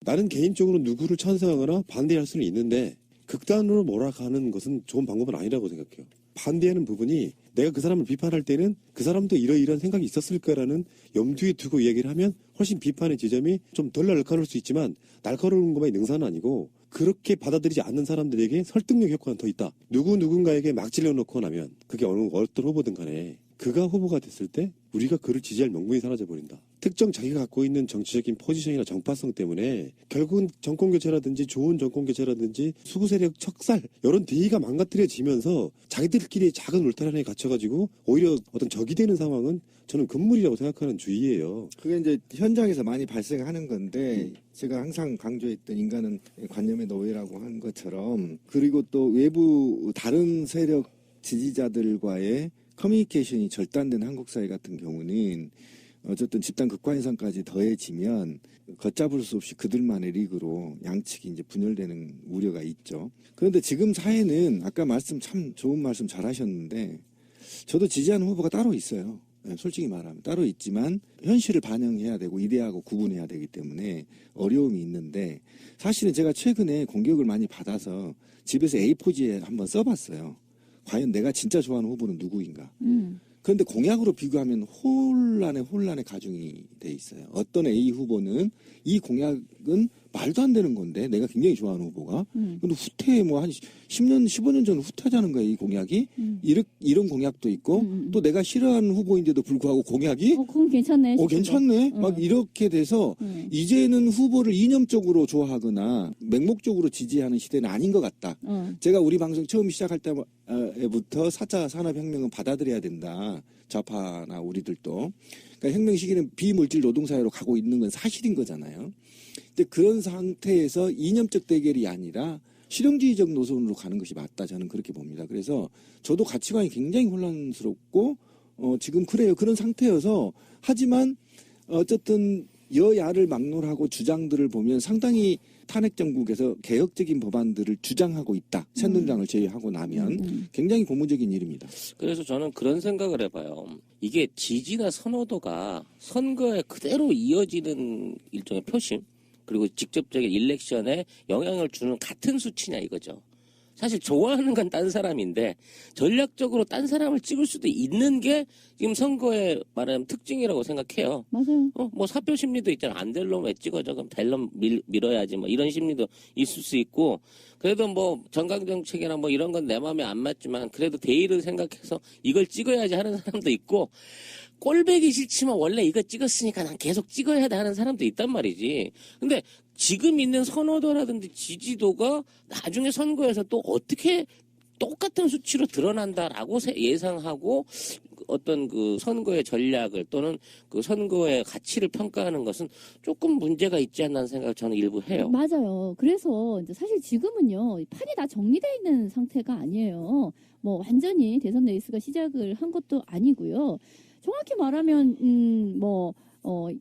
나는 개인적으로 누구를 찬성하거나 반대할 수는 있는데 극단으로 몰아가는 것은 좋은 방법은 아니라고 생각해요. 반대하는 부분이 내가 그 사람을 비판할 때는 그 사람도 이러이러한 생각이 있었을 거라는 염두에 두고 이야기를 하면 훨씬 비판의 지점이 좀 덜 날카로울 수 있지만 날카로운 것만이 능사는 아니고 그렇게 받아들이지 않는 사람들에게 설득력 효과는 더 있다. 누군가에게 막 질러놓고 나면 그게 어떤 후보든 간에 그가 후보가 됐을 때 우리가 그를 지지할 명분이 사라져버린다. 특정 자기가 갖고 있는 정치적인 포지션이나 정파성 때문에 결국은 정권교체라든지 좋은 정권교체라든지 수구세력 척살 이런 대의가 망가뜨려지면서 자기들끼리 작은 울타리 갇혀가지고 오히려 어떤 적이 되는 상황은 저는 금물이라고 생각하는 주의예요. 그게 이제 현장에서 많이 발생하는 건데 제가 항상 강조했던 인간은 관념의 노예라고 한 것처럼 그리고 또 외부 다른 세력 지지자들과의 커뮤니케이션이 절단된 한국 사회 같은 경우는 어쨌든 집단 극화 현상까지 더해지면 걷잡을 수 없이 그들만의 리그로 양측이 이제 분열되는 우려가 있죠. 그런데 지금 사회는 아까 참 좋은 말씀 잘 하셨는데 저도 지지하는 후보가 따로 있어요. 솔직히 말하면 따로 있지만 현실을 반영해야 되고 이데아하고 구분해야 되기 때문에 어려움이 있는데 사실은 제가 최근에 공격을 많이 받아서 집에서 A4지에 한번 써봤어요. 과연 내가 진짜 좋아하는 후보는 누구인가. 그런데 공약으로 비교하면 혼란의 가중이 돼 있어요. 어떤 A 후보는 이 공약은 말도 안 되는 건데 내가 굉장히 좋아하는 후보가 근데 후퇴 뭐 한 10년 15년 전 후퇴하자는 거예요. 이 공약이 이런 공약도 있고 또 내가 싫어하는 후보인데도 불구하고 공약이 그건 괜찮네. 괜찮네. 막 이렇게 돼서 이제는 후보를 이념적으로 좋아하거나 맹목적으로 지지하는 시대는 아닌 것 같다. 제가 우리 방송 처음 시작할 때부터 4차 산업혁명은 받아들여야 된다. 좌파나 우리들도. 그러니까 혁명 시기는 비물질 노동사회로 가고 있는 건 사실인 거잖아요. 근데 그런 상태에서 이념적 대결이 아니라 실용주의적 노선으로 가는 것이 맞다. 저는 그렇게 봅니다. 그래서 저도 가치관이 굉장히 혼란스럽고 지금 그래요. 그런 상태여서 하지만 어쨌든 여야를 막론하고 주장들을 보면 상당히 탄핵 정국에서 개혁적인 법안들을 주장하고 있다. 새누리당을 제외하고 나면 굉장히 고무적인 일입니다. 그래서 저는 그런 생각을 해봐요. 이게 지지나 선호도가 선거에 그대로 이어지는 일종의 표심 그리고 직접적인 일렉션에 영향을 주는 같은 수치냐 이거죠. 사실 좋아하는 건 딴 사람인데 전략적으로 딴 사람을 찍을 수도 있는 게 지금 선거에 말하는 특징이라고 생각해요. 맞아요. 뭐 사표 심리도 있잖아. 안 될 놈 왜 찍어줘? 그럼 될 놈 밀어야지. 뭐 이런 심리도 있을 수 있고. 그래도 뭐 정강정책이나 뭐 이런 건 내 마음에 안 맞지만 그래도 대의를 생각해서 이걸 찍어야지 하는 사람도 있고 꼴배기 싫지만 원래 이거 찍었으니까 난 계속 찍어야 돼 하는 사람도 있단 말이지. 근데 지금 있는 선호도라든지 지지도가 나중에 선거에서 또 어떻게 똑같은 수치로 드러난다라고 예상하고 어떤 그 선거의 전략을 또는 그 선거의 가치를 평가하는 것은 조금 문제가 있지 않나 하는 생각을 저는 일부 해요. 맞아요. 그래서 이제 사실 지금은요, 판이 다 정리되어 있는 상태가 아니에요. 뭐 완전히 대선 레이스가 시작을 한 것도 아니고요. 정확히 말하면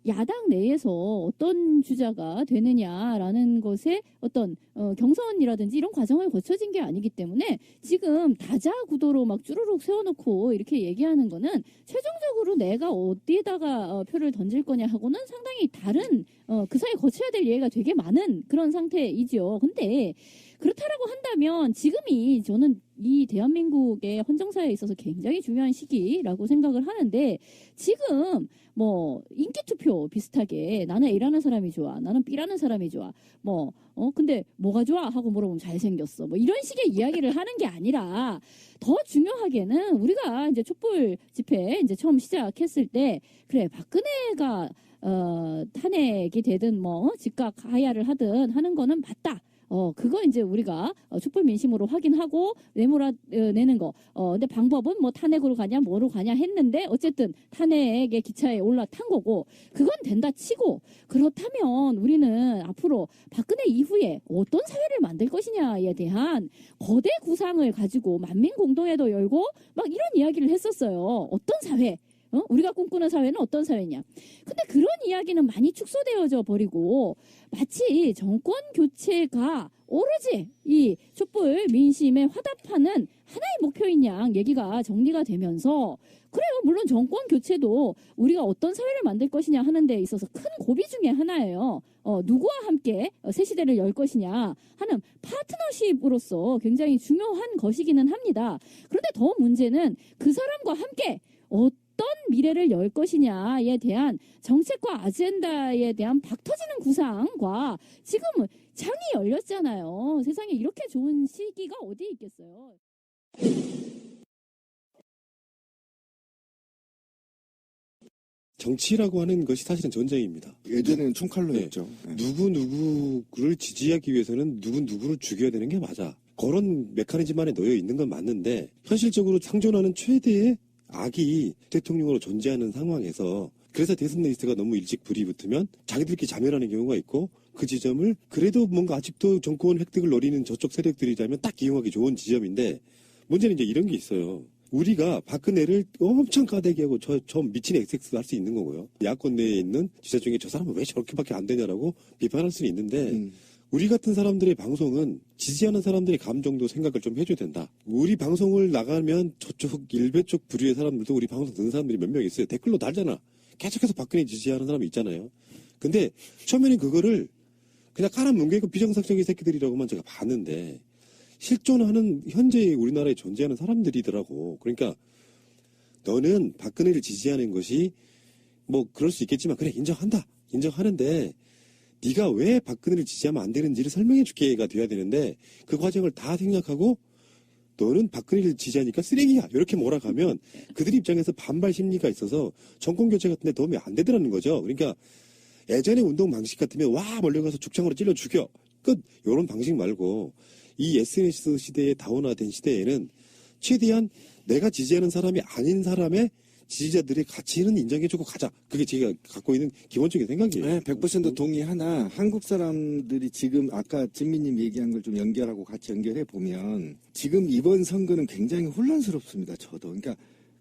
야당 내에서 어떤 주자가 되느냐라는 것에 어떤 경선이라든지 이런 과정을 거쳐진 게 아니기 때문에 지금 다자 구도로 막 쭈루룩 세워놓고 이렇게 얘기하는 거는 최종적으로 내가 어디에다가 표를 던질 거냐 하고는 상당히 다른 그 사이에 거쳐야 될 예가 되게 많은 그런 상태이죠. 근데 그렇다라고 한다면 지금이 저는 이 대한민국의 헌정사에 있어서 굉장히 중요한 시기라고 생각을 하는데 지금 뭐 인기투표 비슷하게 나는 A라는 사람이 좋아. 나는 B라는 사람이 좋아. 근데 뭐가 좋아? 하고 물어보면 잘생겼어. 뭐 이런 식의 이야기를 하는 게 아니라 더 중요하게는 우리가 이제 촛불 집회 이제 처음 시작했을 때 그래 박근혜가 탄핵이 되든 즉각 하야를 하든 하는 거는 맞다. 그거 이제 우리가 촛불 민심으로 확인하고 내는 거. 근데 방법은 뭐 탄핵으로 가냐 뭐로 가냐 했는데 어쨌든 탄핵의 기차에 올라탄 거고 그건 된다 치고 그렇다면 우리는 앞으로 박근혜 이후에 어떤 사회를 만들 것이냐에 대한 거대 구상을 가지고 만민 공동회도 열고 막 이런 이야기를 했었어요. 어떤 사회? 우리가 꿈꾸는 사회는 어떤 사회냐. 근데 그런 이야기는 많이 축소되어져 버리고 마치 정권 교체가 오로지 이 촛불 민심에 화답하는 하나의 목표인 양 얘기가 정리가 되면서 그래요. 물론 정권 교체도 우리가 어떤 사회를 만들 것이냐 하는 데 있어서 큰 고비 중에 하나예요. 누구와 함께 새 시대를 열 것이냐 하는 파트너십으로서 굉장히 중요한 것이기는 합니다. 그런데 더 문제는 그 사람과 함께 어떤 미래를 열 것이냐에 대한 정책과 아젠다에 대한 박터지는 구상과 지금 창이 열렸잖아요. 세상에 이렇게 좋은 시기가 어디 있겠어요. 정치라고 하는 것이 사실은 전쟁입니다. 예전에는 총칼로 네. 했죠. 네. 누구를 지지하기 위해서는 누구를 죽여야 되는 게 맞아. 그런 메커니즘 안에 놓여 있는 건 맞는데 현실적으로 상존하는 최대의 악이 대통령으로 존재하는 상황에서 그래서 대선 레이스가 너무 일찍 불이 붙으면 자기들끼리 자멸하는 경우가 있고 그 지점을 그래도 뭔가 아직도 정권 획득을 노리는 저쪽 세력들이라면 딱 이용하기 좋은 지점인데 문제는 이제 이런 게 있어요. 우리가 박근혜를 엄청 까대기하고 저 미친 XX 할 수 있는 거고요. 야권 내에 있는 지자 중에 저 사람은 왜 저렇게밖에 안 되냐라고 비판할 수는 있는데 우리 같은 사람들의 방송은 지지하는 사람들의 감정도 생각을 좀 해줘야 된다. 우리 방송을 나가면 저쪽 일베 쪽 부류의 사람들도 우리 방송 듣는 사람들이 몇 명 있어요. 댓글로 달잖아. 계속해서 박근혜 지지하는 사람이 있잖아요. 근데 처음에는 그거를 그냥 깔아뭉개고 비정상적인 새끼들이라고만 제가 봤는데 실존하는 현재 우리나라에 존재하는 사람들이더라고. 그러니까 너는 박근혜를 지지하는 것이 뭐 그럴 수 있겠지만 그래 인정한다. 인정하는데 네가 왜 박근혜를 지지하면 안 되는지를 설명해 줄게가 돼야 되는데 그 과정을 다 생략하고 너는 박근혜를 지지하니까 쓰레기야. 이렇게 몰아가면 그들 입장에서 반발 심리가 있어서 정권 교체 같은 데 도움이 안 되더라는 거죠. 그러니까 예전의 운동 방식 같으면 와 몰려가서 죽창으로 찔러 죽여. 끝. 이런 방식 말고 이 SNS 시대에 다운화된 시대에는 최대한 내가 지지하는 사람이 아닌 사람의 지지자들의 가치는 인정해주고 가자. 그게 제가 갖고 있는 기본적인 생각이에요. 네, 100% 동의하나 한국 사람들이 지금 아까 진미님 얘기한 걸 좀 연결하고 같이 연결해 보면 지금 이번 선거는 굉장히 혼란스럽습니다. 저도. 그러니까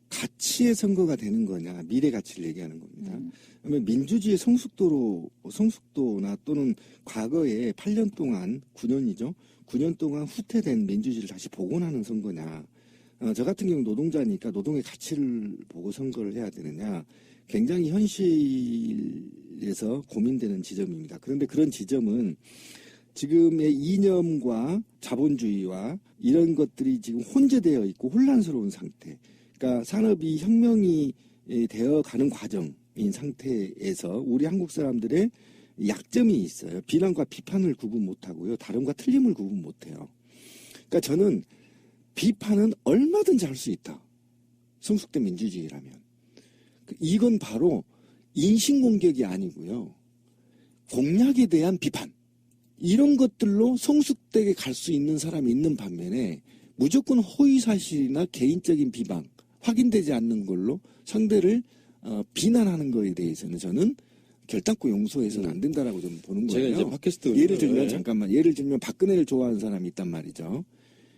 가치의 선거가 되는 거냐 미래 가치를 얘기하는 겁니다. 그러면 민주주의의 성숙도나 또는 과거에 8년 동안 9년이죠. 9년 동안 후퇴된 민주주의를 다시 복원하는 선거냐. 저 같은 경우 노동자니까 노동의 가치를 보고 선거를 해야 되느냐. 굉장히 현실에서 고민되는 지점입니다. 그런데 그런 지점은 지금의 이념과 자본주의와 이런 것들이 지금 혼재되어 있고 혼란스러운 상태. 그러니까 산업이 혁명이 되어가는 과정인 상태에서 우리 한국 사람들의 약점이 있어요. 비난과 비판을 구분 못하고요. 다름과 틀림을 구분 못해요. 그러니까 저는 비판은 얼마든지 할 수 있다. 성숙된 민주주의라면. 이건 바로 인신공격이 아니고요. 공약에 대한 비판. 이런 것들로 성숙되게 갈 수 있는 사람이 있는 반면에 무조건 허위사실이나 개인적인 비방, 확인되지 않는 걸로 상대를 비난하는 거에 대해서는 저는 결단코 용서해서는 안 된다라고 좀 보는 거예요. 제가 이제 팟캐스트 예를 들면 박근혜를 좋아하는 사람이 있단 말이죠.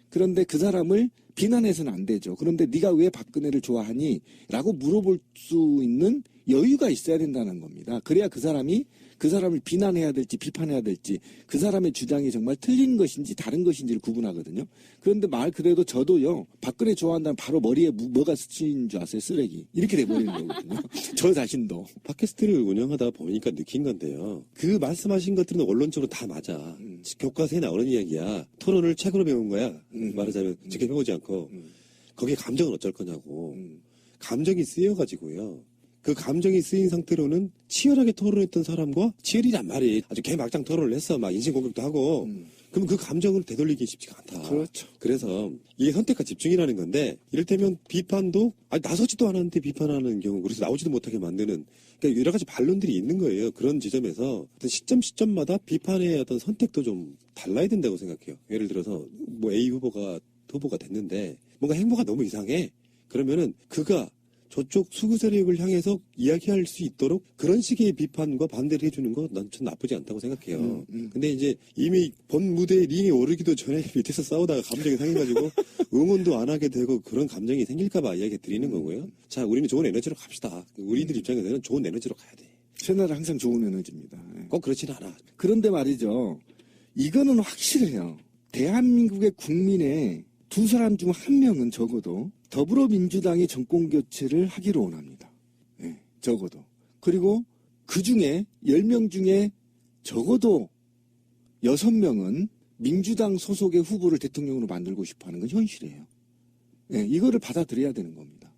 그런데 그 사람을 비난해서는 안 되죠. 그런데 네가 왜 박근혜를 좋아하니? 라고 물어볼 수 있는 여유가 있어야 된다는 겁니다. 그래야 그 사람을 비난해야 될지 비판해야 될지 그 사람의 주장이 정말 틀린 것인지 다른 것인지를 구분하거든요. 그런데 말 그대로 저도요. 박근혜 좋아한다면 바로 머리에 뭐가 스친 줄 아세요? 쓰레기. 이렇게 돼버리는 거거든요. 저 자신도. 팟캐스트를 운영하다 보니까 느낀 건데요. 그 말씀하신 것들은 원론적으로 다 맞아. 교과서에 나오는 이야기야. 토론을 책으로 배운 거야. 말하자면 직접 해보지 않고. 거기에 감정은 어쩔 거냐고. 감정이 쓰여가지고요. 그 감정이 쓰인 상태로는 치열하게 토론했던 사람과 치열이란 말이 아주 개막장 토론을 했어. 막 인신공격도 하고. 그럼 그 감정을 되돌리기 쉽지가 않다. 그렇죠. 그래서 이게 선택과 집중이라는 건데 이를테면 비판도 나서지도 않았는데 비판하는 경우 그래서 나오지도 못하게 만드는 그러니까 여러 가지 반론들이 있는 거예요. 그런 지점에서 어떤 시점마다 비판의 어떤 선택도 좀 달라야 된다고 생각해요. 예를 들어서 뭐 A 후보가 됐는데 뭔가 행보가 너무 이상해. 그러면은 그가 저쪽 수구 세력을 향해서 이야기할 수 있도록 그런 식의 비판과 반대를 해주는 거 난 전 나쁘지 않다고 생각해요. 근데 이제 이미 본 무대에 링에 오르기도 전에 밑에서 싸우다가 감정이 상해가지고 응원도 안 하게 되고 그런 감정이 생길까봐 이야기 드리는 거고요. 자, 우리는 좋은 에너지로 갑시다. 우리들 입장에서는 좋은 에너지로 가야 돼. 채널은 항상 좋은 에너지입니다. 예. 꼭 그렇지는 않아. 그런데 말이죠. 이거는 확실해요. 대한민국의 국민의 두 사람 중 한 명은 적어도 더불어민주당이 정권교체를 하기를 원합니다. 예, 적어도. 그리고 그 중에 10명 중에 적어도 6명은 민주당 소속의 후보를 대통령으로 만들고 싶어 하는 건 현실이에요. 예, 이거를 받아들여야 되는 겁니다.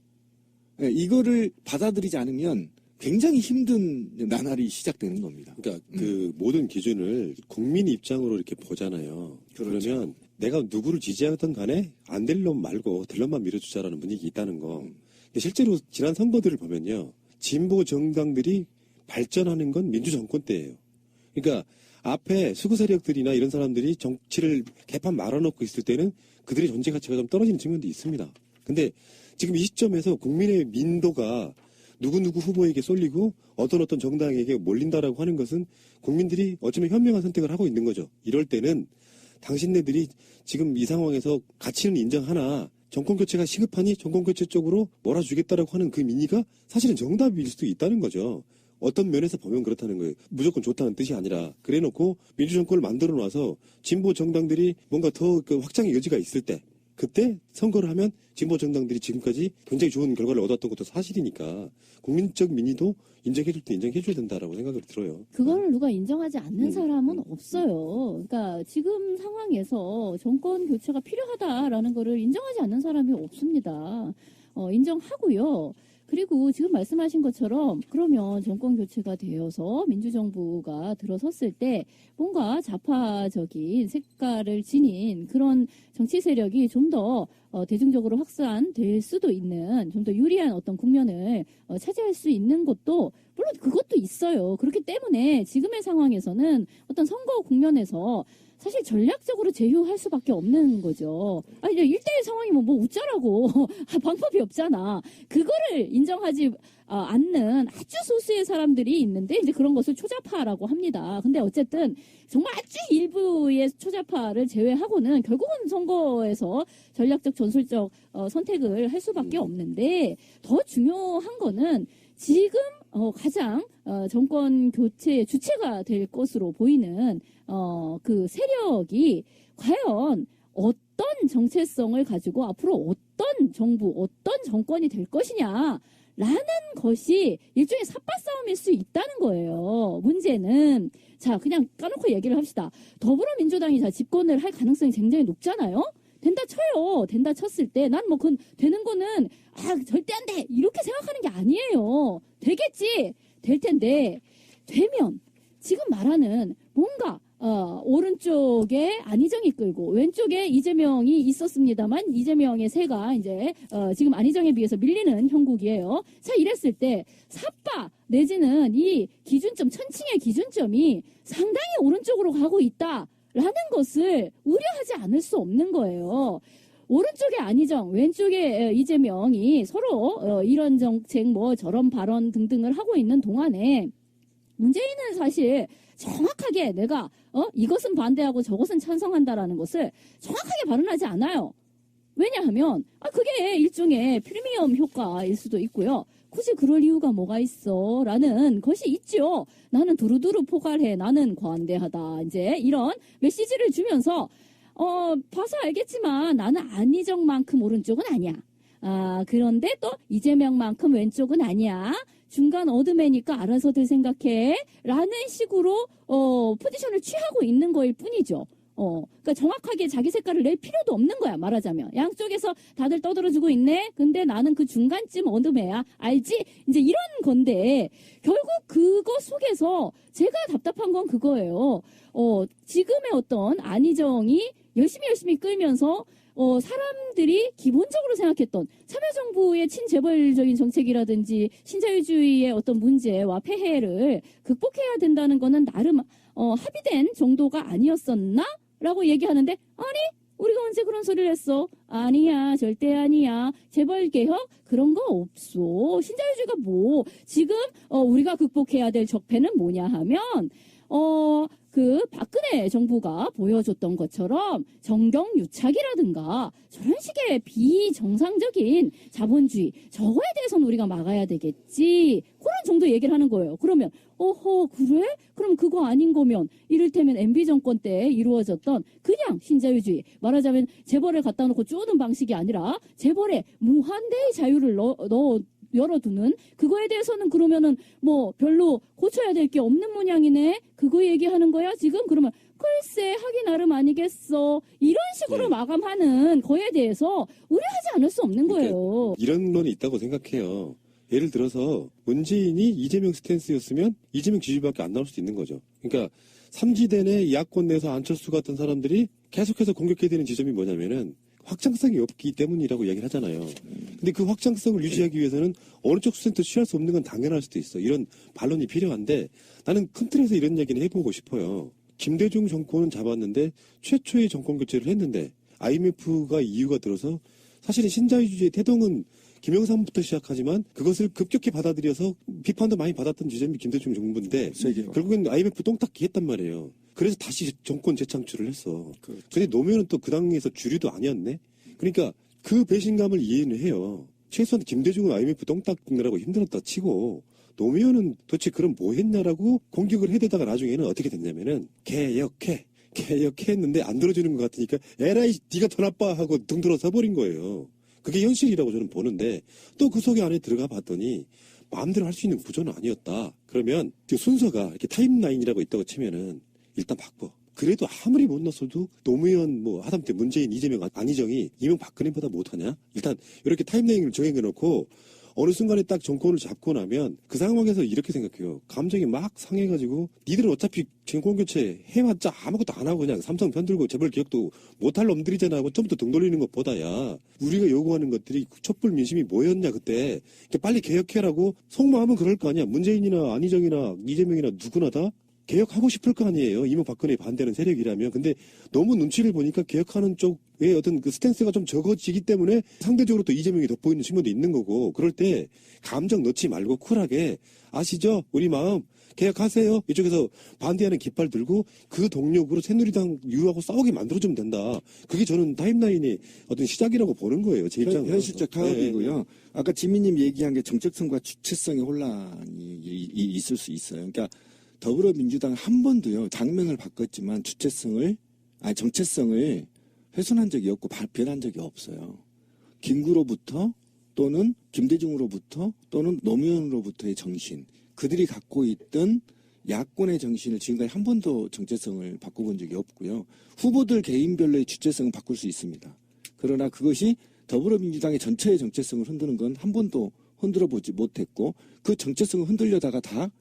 예, 이거를 받아들이지 않으면 굉장히 힘든 나날이 시작되는 겁니다. 그러니까 그 모든 기준을 국민 입장으로 이렇게 보잖아요. 그렇죠. 그러면 내가 누구를 지지하든 간에 안 될 놈 말고 될 놈만 밀어주자라는 분위기 있다는 거. 근데 실제로 지난 선거들을 보면요. 진보 정당들이 발전하는 건 민주정권 때예요. 그러니까 앞에 수구 세력들이나 이런 사람들이 정치를 개판 말아놓고 있을 때는 그들의 존재 가치가 좀 떨어지는 측면도 있습니다. 근데 지금 이 시점에서 국민의 민도가 누구누구 후보에게 쏠리고 어떤 정당에게 몰린다라고 하는 것은 국민들이 어쩌면 현명한 선택을 하고 있는 거죠. 이럴 때는 당신네들이 지금 이 상황에서 가치는 인정하나 정권교체가 시급하니 정권교체 쪽으로 몰아주겠다라고 하는 그 민의가 사실은 정답일 수도 있다는 거죠. 어떤 면에서 보면 그렇다는 거예요. 무조건 좋다는 뜻이 아니라 그래놓고 민주정권을 만들어 놔서 진보 정당들이 뭔가 더 그 확장의 여지가 있을 때 그때 선거를 하면 진보 정당들이 지금까지 굉장히 좋은 결과를 얻었던 것도 사실이니까 국민적 민의도 인정해줄 때 인정해줘야 된다라고 생각을 들어요. 그거를 누가 인정하지 않는 사람은 없어요. 그러니까 지금 상황에서 정권 교체가 필요하다라는 거를 인정하지 않는 사람이 없습니다. 인정하고요. 그리고 지금 말씀하신 것처럼 그러면 정권 교체가 되어서 민주정부가 들어섰을 때 뭔가 좌파적인 색깔을 지닌 그런 정치 세력이 좀 더 대중적으로 확산될 수도 있는 좀 더 유리한 어떤 국면을 차지할 수 있는 것도 물론 그것도 있어요. 그렇기 때문에 지금의 상황에서는 어떤 선거 국면에서 사실 전략적으로 제휴할 수밖에 없는 거죠. 아니, 1대1 상황이면 뭐 웃자라고 방법이 없잖아. 그거를 인정하지 않는 아주 소수의 사람들이 있는데 이제 그런 것을 초자파라고 합니다. 근데 어쨌든 정말 아주 일부의 초자파를 제외하고는 결국은 선거에서 전략적 전술적 선택을 할 수밖에 없는데 더 중요한 거는 지금 가장 정권 교체의 주체가 될 것으로 보이는 그 세력이 과연 어떤 정체성을 가지고 앞으로 어떤 정부, 어떤 정권이 될 것이냐라는 것이 일종의 삿바싸움일 수 있다는 거예요. 문제는 자 그냥 까놓고 얘기를 합시다. 더불어민주당이 자 집권을 할 가능성이 굉장히 높잖아요. 된다 쳐요. 된다 쳤을 때 난 뭐 그건 되는 거는 절대 안 돼. 이렇게 생각하는 게 아니에요. 되겠지. 될 텐데 되면 지금 말하는 뭔가 오른쪽에 안희정이 끌고 왼쪽에 이재명이 있었습니다만 이재명의 세가 이제 지금 안희정에 비해서 밀리는 형국이에요. 자 이랬을 때 삿바 내지는 이 기준점 천칭의 기준점이 상당히 오른쪽으로 가고 있다. 라는 것을 우려하지 않을 수 없는 거예요. 오른쪽에 안희정, 왼쪽에 이재명이 서로 이런 정책, 뭐 저런 발언 등등을 하고 있는 동안에 문재인은 사실 정확하게 내가 이것은 반대하고 저것은 찬성한다라는 것을 정확하게 발언하지 않아요. 왜냐하면 그게 일종의 프리미엄 효과일 수도 있고요. 굳이 그럴 이유가 뭐가 있어? 라는 것이 있죠. 나는 두루두루 포괄해. 나는 관대하다. 이제 이런 메시지를 주면서 봐서 알겠지만 나는 안희정만큼 오른쪽은 아니야. 그런데 또 이재명만큼 왼쪽은 아니야. 중간 어둠이니까 알아서들 생각해. 라는 식으로 포지션을 취하고 있는 거일 뿐이죠. 그러니까 정확하게 자기 색깔을 낼 필요도 없는 거야, 말하자면. 양쪽에서 다들 떠들어주고 있네? 근데 나는 그 중간쯤 어둠애야. 알지? 이제 이런 건데, 결국 그거 속에서 제가 답답한 건 그거예요. 지금의 어떤 안희정이 열심히 끌면서, 사람들이 기본적으로 생각했던 참여정부의 친재벌적인 정책이라든지 신자유주의의 어떤 문제와 폐해를 극복해야 된다는 거는 나름 합의된 정도가 아니었었나? 라고 얘기하는데 아니 우리가 언제 그런 소리를 했어? 아니야, 절대 아니야. 재벌 개혁 그런 거 없어. 신자유주의가 뭐? 지금 우리가 극복해야 될 적폐는 뭐냐 하면 그 박근혜 정부가 보여줬던 것처럼 정경유착이라든가 저런 식의 비정상적인 자본주의 저거에 대해서는 우리가 막아야 되겠지. 그런 정도 얘기를 하는 거예요. 그러면 그래? 그럼 그거 아닌 거면 이를테면 MB 정권 때 이루어졌던 그냥 신자유주의 말하자면 재벌을 갖다 놓고 쪼는 방식이 아니라 재벌에 무한대의 자유를 열어두는 그거에 대해서는 그러면은 뭐 별로 고쳐야 될 게 없는 모양이네. 그거 얘기하는 거야 지금? 그러면 글쎄 하기 나름 아니겠어. 이런 식으로 마감하는 거에 대해서 우려하지 않을 수 없는 거예요. 이런 론이 있다고 생각해요. 예를 들어서 문재인이 이재명 스탠스였으면 이재명 지지율밖에 안 나올 수도 있는 거죠. 그러니까 삼지대 내 야권 내에서 안철수 같은 사람들이 계속해서 공격해야 되는 지점이 뭐냐면은 확장성이 없기 때문이라고 이야기를 하잖아요. 근데 그 확장성을 유지하기 위해서는 어느 쪽 수센터 취할 수 없는 건 당연할 수도 있어. 이런 반론이 필요한데 나는 큰 틀에서 이런 얘기는 해보고 싶어요. 김대중 정권은 잡았는데 최초의 정권 교체를 했는데 IMF가 이유가 들어서 사실은 신자유주의의 태동은 김영삼부터 시작하지만 그것을 급격히 받아들여서 비판도 많이 받았던 지점이 김대중 정부인데 결국엔 IMF 똥닦기 했단 말이에요. 그래서 다시 정권 재창출을 했어. 그렇죠. 근데 노무현은 또 그 당에서 주류도 아니었네. 그러니까 그 배신감을 이해는 해요. 최소한 김대중은 IMF 똥 닦느라고 힘들었다 치고 노무현은 도대체 그럼 뭐 했냐라고 공격을 해대다가 나중에는 어떻게 됐냐면은 개혁해 했는데 안 들어주는 것 같으니까 에라이 네가 더 나빠 하고 등 들어 서버린 거예요. 그게 현실이라고 저는 보는데 또 그 속에 안에 들어가 봤더니 마음대로 할 수 있는 구조는 아니었다. 그러면 그 순서가 이렇게 타임라인이라고 있다고 치면은 일단 바꿔. 그래도 아무리 못 넣었어도 노무현 하다못해 문재인 이재명 안희정이 이명박근혜보다 못하냐? 일단 이렇게 타임라인을 정해놓고 어느 순간에 딱 정권을 잡고 나면 그 상황에서 이렇게 생각해요. 감정이 막 상해가지고 니들은 어차피 정권 교체 해봤자 아무것도 안 하고 그냥 삼성 편들고 재벌 기억도 못할 놈들이잖아 하고 처음부터 등 돌리는 것보다야 우리가 요구하는 것들이 촛불 민심이 뭐였냐 그때 빨리 개혁해라고 속마음은 그럴 거 아니야. 문재인이나 안희정이나 이재명이나 누구나 다 개혁하고 싶을 거 아니에요. 이명박근혜에 반대하는 세력이라면. 근데 너무 눈치를 보니까 개혁하는 쪽의 어떤 그 스탠스가 좀 적어지기 때문에 상대적으로 또 이재명이 돋보이는 측면도 있는 거고. 그럴 때 감정 넣지 말고 쿨하게 아시죠? 우리 마음 개혁하세요. 이쪽에서 반대하는 깃발 들고 그 동력으로 새누리당 유하고 싸우게 만들어주면 된다. 그게 저는 타임라인의 어떤 시작이라고 보는 거예요. 제 입장은. 현실적 타협이고요. 네. 아까 지민님 얘기한 게 정책성과 주체성의 혼란이 있을 수 있어요. 그러니까 더불어민주당 한 번도요, 당명을 바꿨지만 정체성을 훼손한 적이 없고 변한 적이 없어요. 김구로부터 또는 김대중으로부터 또는 노무현으로부터의 정신, 그들이 갖고 있던 야권의 정신을 지금까지 한 번도 정체성을 바꿔본 적이 없고요. 후보들 개인별로의 주체성은 바꿀 수 있습니다. 그러나 그것이 더불어민주당의 전체의 정체성을 흔드는 건 한 번도 흔들어 보지 못했고 그 정체성을 흔들려다가 다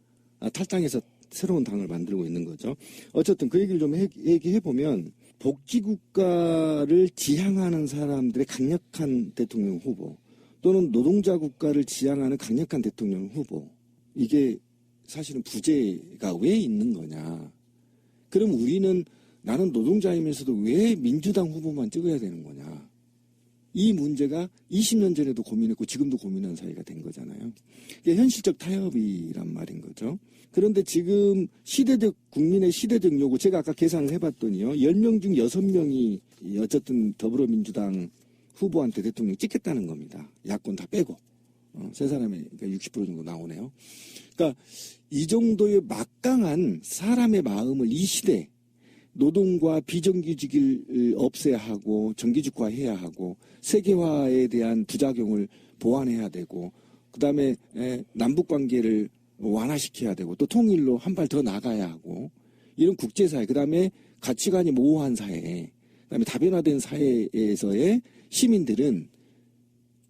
탈당해서 새로운 당을 만들고 있는 거죠. 어쨌든 그 얘기를 좀 얘기해 보면 복지국가를 지향하는 사람들의 강력한 대통령 후보 또는 노동자 국가를 지향하는 강력한 대통령 후보 이게 사실은 부재가 왜 있는 거냐. 그럼 우리는 나는 노동자이면서도 왜 민주당 후보만 찍어야 되는 거냐. 이 문제가 20년 전에도 고민했고 지금도 고민하는 사이가 된 거잖아요. 이게 현실적 타협이란 말인 거죠. 그런데 지금 국민의 시대적 요구, 제가 아까 계산을 해봤더니요. 10명 중 6명이 어쨌든 더불어민주당 후보한테 대통령 찍겠다는 겁니다. 야권 다 빼고. 세 사람의 60% 정도 나오네요. 그러니까 이 정도의 막강한 사람의 마음을 이 시대, 노동과 비정규직을 없애야 하고 정규직화해야 하고 세계화에 대한 부작용을 보완해야 되고 그다음에 남북관계를 완화시켜야 되고 또 통일로 한 발 더 나가야 하고 이런 국제사회 그다음에 가치관이 모호한 사회 그다음에 다변화된 사회에서의 시민들은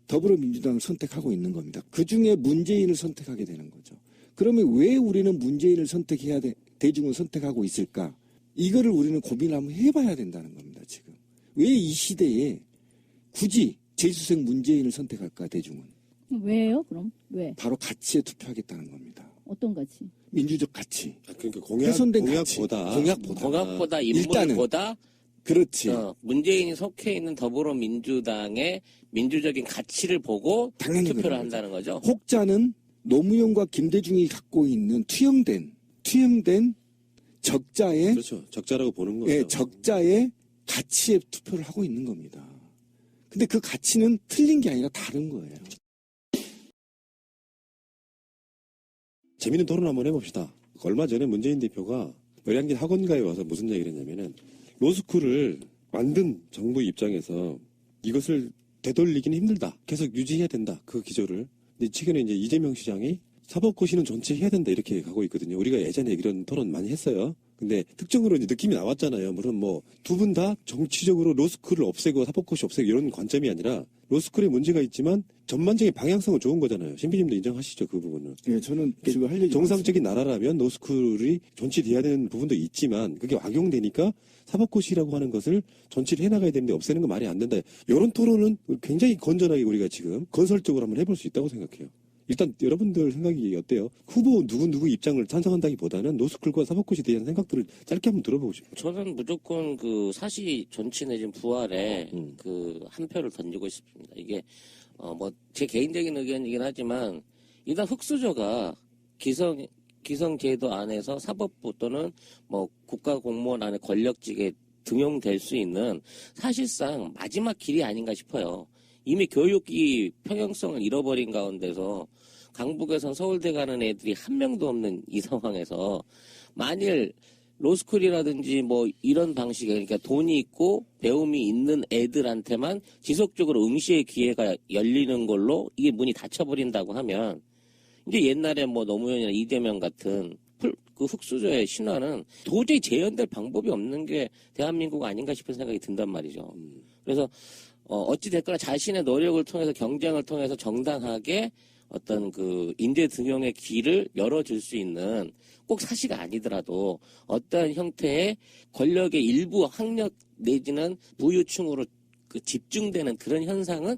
더불어민주당을 선택하고 있는 겁니다. 그중에 문재인을 선택하게 되는 거죠. 그러면 왜 우리는 문재인을 선택해야 대중을 선택하고 있을까? 이거를 우리는 고민을 한번 해봐야 된다는 겁니다. 지금 왜 이 시대에 굳이 재수생 문재인을 선택할까 대중은? 왜요? 그럼 왜? 바로 가치에 투표하겠다는 겁니다. 어떤 가치? 민주적 가치. 그러니까 훼손된 공약보다 인물보다 그렇지. 문재인이 속해 있는 더불어민주당의 민주적인 가치를 보고 당연히 투표를 그런 한다는 거죠. 혹자는 노무현과 김대중이 갖고 있는 투영된 적자의 그렇죠. 적자라고 보는 거죠. 예, 적자의 가치에 투표를 하고 있는 겁니다. 근데 그 가치는 틀린 게 아니라 다른 거예요. 재밌는 토론 한번 해봅시다. 얼마 전에 문재인 대표가 노량진 학원가에 와서 무슨 얘기를 했냐면은 로스쿨을 만든 정부 입장에서 이것을 되돌리기는 힘들다. 계속 유지해야 된다. 그 기조를. 근데 최근에 이제 이재명 시장이 사법고시는 존치해야 된다 이렇게 가고 있거든요. 우리가 예전에 이런 토론 많이 했어요. 근데 특정으로 이제 느낌이 나왔잖아요. 물론 뭐 두 분 다 정치적으로 로스쿨을 없애고 사법고시 없애고 이런 관점이 아니라 로스쿨에 문제가 있지만 전반적인 방향성은 좋은 거잖아요. 신비님도 인정하시죠 그 부분은. 예, 저는 지금 할 얘기 정상적인 나라라면 로스쿨이 존치돼야 되는 부분도 있지만 그게 악용되니까 사법고시라고 하는 것을 존치를 해나가야 되는데 없애는 건 말이 안 된다. 이런 토론은 굉장히 건전하게 우리가 지금 건설적으로 한번 해볼 수 있다고 생각해요. 일단 여러분들 생각이 어때요? 후보 누구 입장을 찬성한다기보다는 로스쿨과 사법고시에 대한 생각들을 짧게 한번 들어보고 싶어요. 저는 무조건 그 사시 존치 내진 부활에 음. 그 한 표를 던지고 싶습니다. 이게 뭐 제 개인적인 의견이긴 하지만 일단 흑수저가 기성제도 안에서 사법부 또는 뭐 국가공무원 안에 권력직에 등용될 수 있는 사실상 마지막 길이 아닌가 싶어요. 이미 교육이 평형성을 잃어버린 가운데서 강북에선 서울대 가는 애들이 한 명도 없는 이 상황에서 만일 로스쿨이라든지 뭐 이런 방식의 그러니까 돈이 있고 배움이 있는 애들한테만 지속적으로 응시의 기회가 열리는 걸로 이게 문이 닫혀버린다고 하면 이제 옛날에 뭐 노무현이나 이재명 같은 그 흑수저의 신화는 도저히 재현될 방법이 없는 게 대한민국 아닌가 싶은 생각이 든단 말이죠. 그래서 어찌 됐거나 자신의 노력을 통해서 경쟁을 통해서 정당하게 어떤 그 인재 등용의 길을 열어줄 수 있는 꼭 사시가 아니더라도 어떠한 형태의 권력의 일부 학력 내지는 부유층으로 그 집중되는 그런 현상은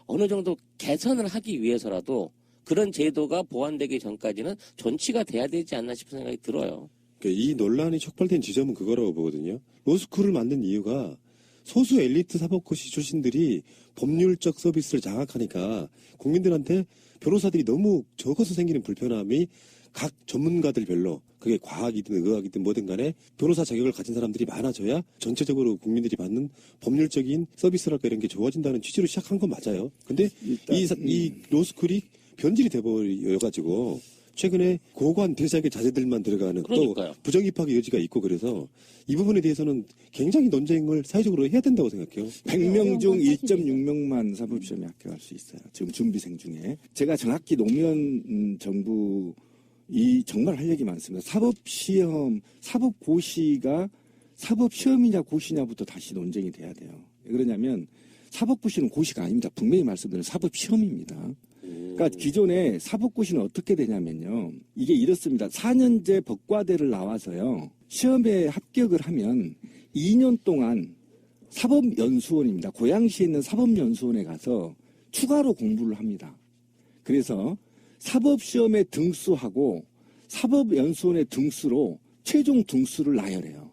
어느 정도 개선을 하기 위해서라도 그런 제도가 보완되기 전까지는 존치가 돼야 되지 않나 싶은 생각이 들어요. 이 논란이 촉발된 지점은 그거라고 보거든요. 로스쿨을 만든 이유가 소수 엘리트 사법고시 출신들이 법률적 서비스를 장악하니까 국민들한테 변호사들이 너무 적어서 생기는 불편함이 각 전문가들별로 그게 과학이든 의학이든 뭐든 간에 변호사 자격을 가진 사람들이 많아져야 전체적으로 국민들이 받는 법률적인 서비스랄까 이런 게 좋아진다는 취지로 시작한 건 맞아요. 근데 이 로스쿨이 변질이 돼버려가지고 최근에 고관 대작의 자제들만 들어가는 그러니까요. 또 부정 입학의 여지가 있고 그래서 이 부분에 대해서는 굉장히 논쟁을 사회적으로 해야 된다고 생각해요. 100명 중 1.6명만 사법시험에 합격할 수 있어요. 지금 준비생 중에. 제가 정확히 노무현 정부 정말 할 얘기 많습니다. 사법시험, 사법고시가 사법시험이냐 고시냐부터 다시 논쟁이 돼야 돼요. 왜 그러냐면 사법고시는 고시가 아닙니다. 분명히 말씀드린 사법시험입니다. 그러니까 기존에 사법고시는 어떻게 되냐면요. 이게 이렇습니다. 4년제 법과대를 나와서요. 시험에 합격을 하면 2년 동안 사법연수원입니다. 고양시에 있는 사법연수원에 가서 추가로 공부를 합니다. 그래서 사법시험에 등수하고 사법연수원의 등수로 최종 등수를 나열해요.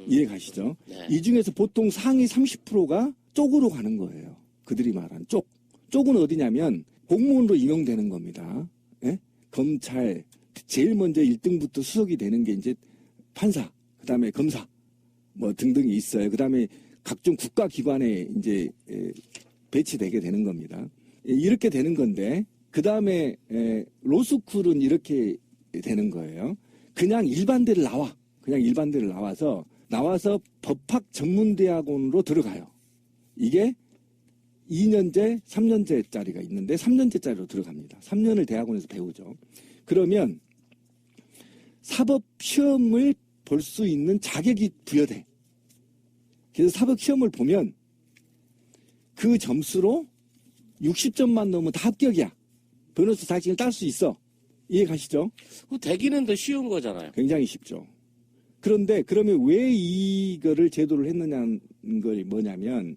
이해 가시죠? 네. 이 중에서 보통 상위 30%가 쪽으로 가는 거예요. 그들이 말한 쪽. 쪽은 어디냐면 공무원으로 임용되는 겁니다. 예? 검찰 제일 먼저 1등부터 수석이 되는 게 이제 판사, 그다음에 검사 뭐 등등이 있어요. 그다음에 각종 국가기관에 이제 배치되게 되는 겁니다. 이렇게 되는 건데 그다음에 로스쿨은 이렇게 되는 거예요. 그냥 일반대를 나와서 법학 전문대학원으로 들어가요. 이게 2년제, 3년제짜리가 있는데 3년제짜리로 들어갑니다. 3년을 대학원에서 배우죠. 그러면 사법시험을 볼 수 있는 자격이 부여돼. 그래서 사법시험을 보면 그 점수로 60점만 넘으면 다 합격이야. 변호사 자격을 딸 수 있어. 이해 가시죠? 되기는 더 쉬운 거잖아요. 굉장히 쉽죠. 그런데 그러면 왜 이거를 제도를 했느냐는 걸 뭐냐면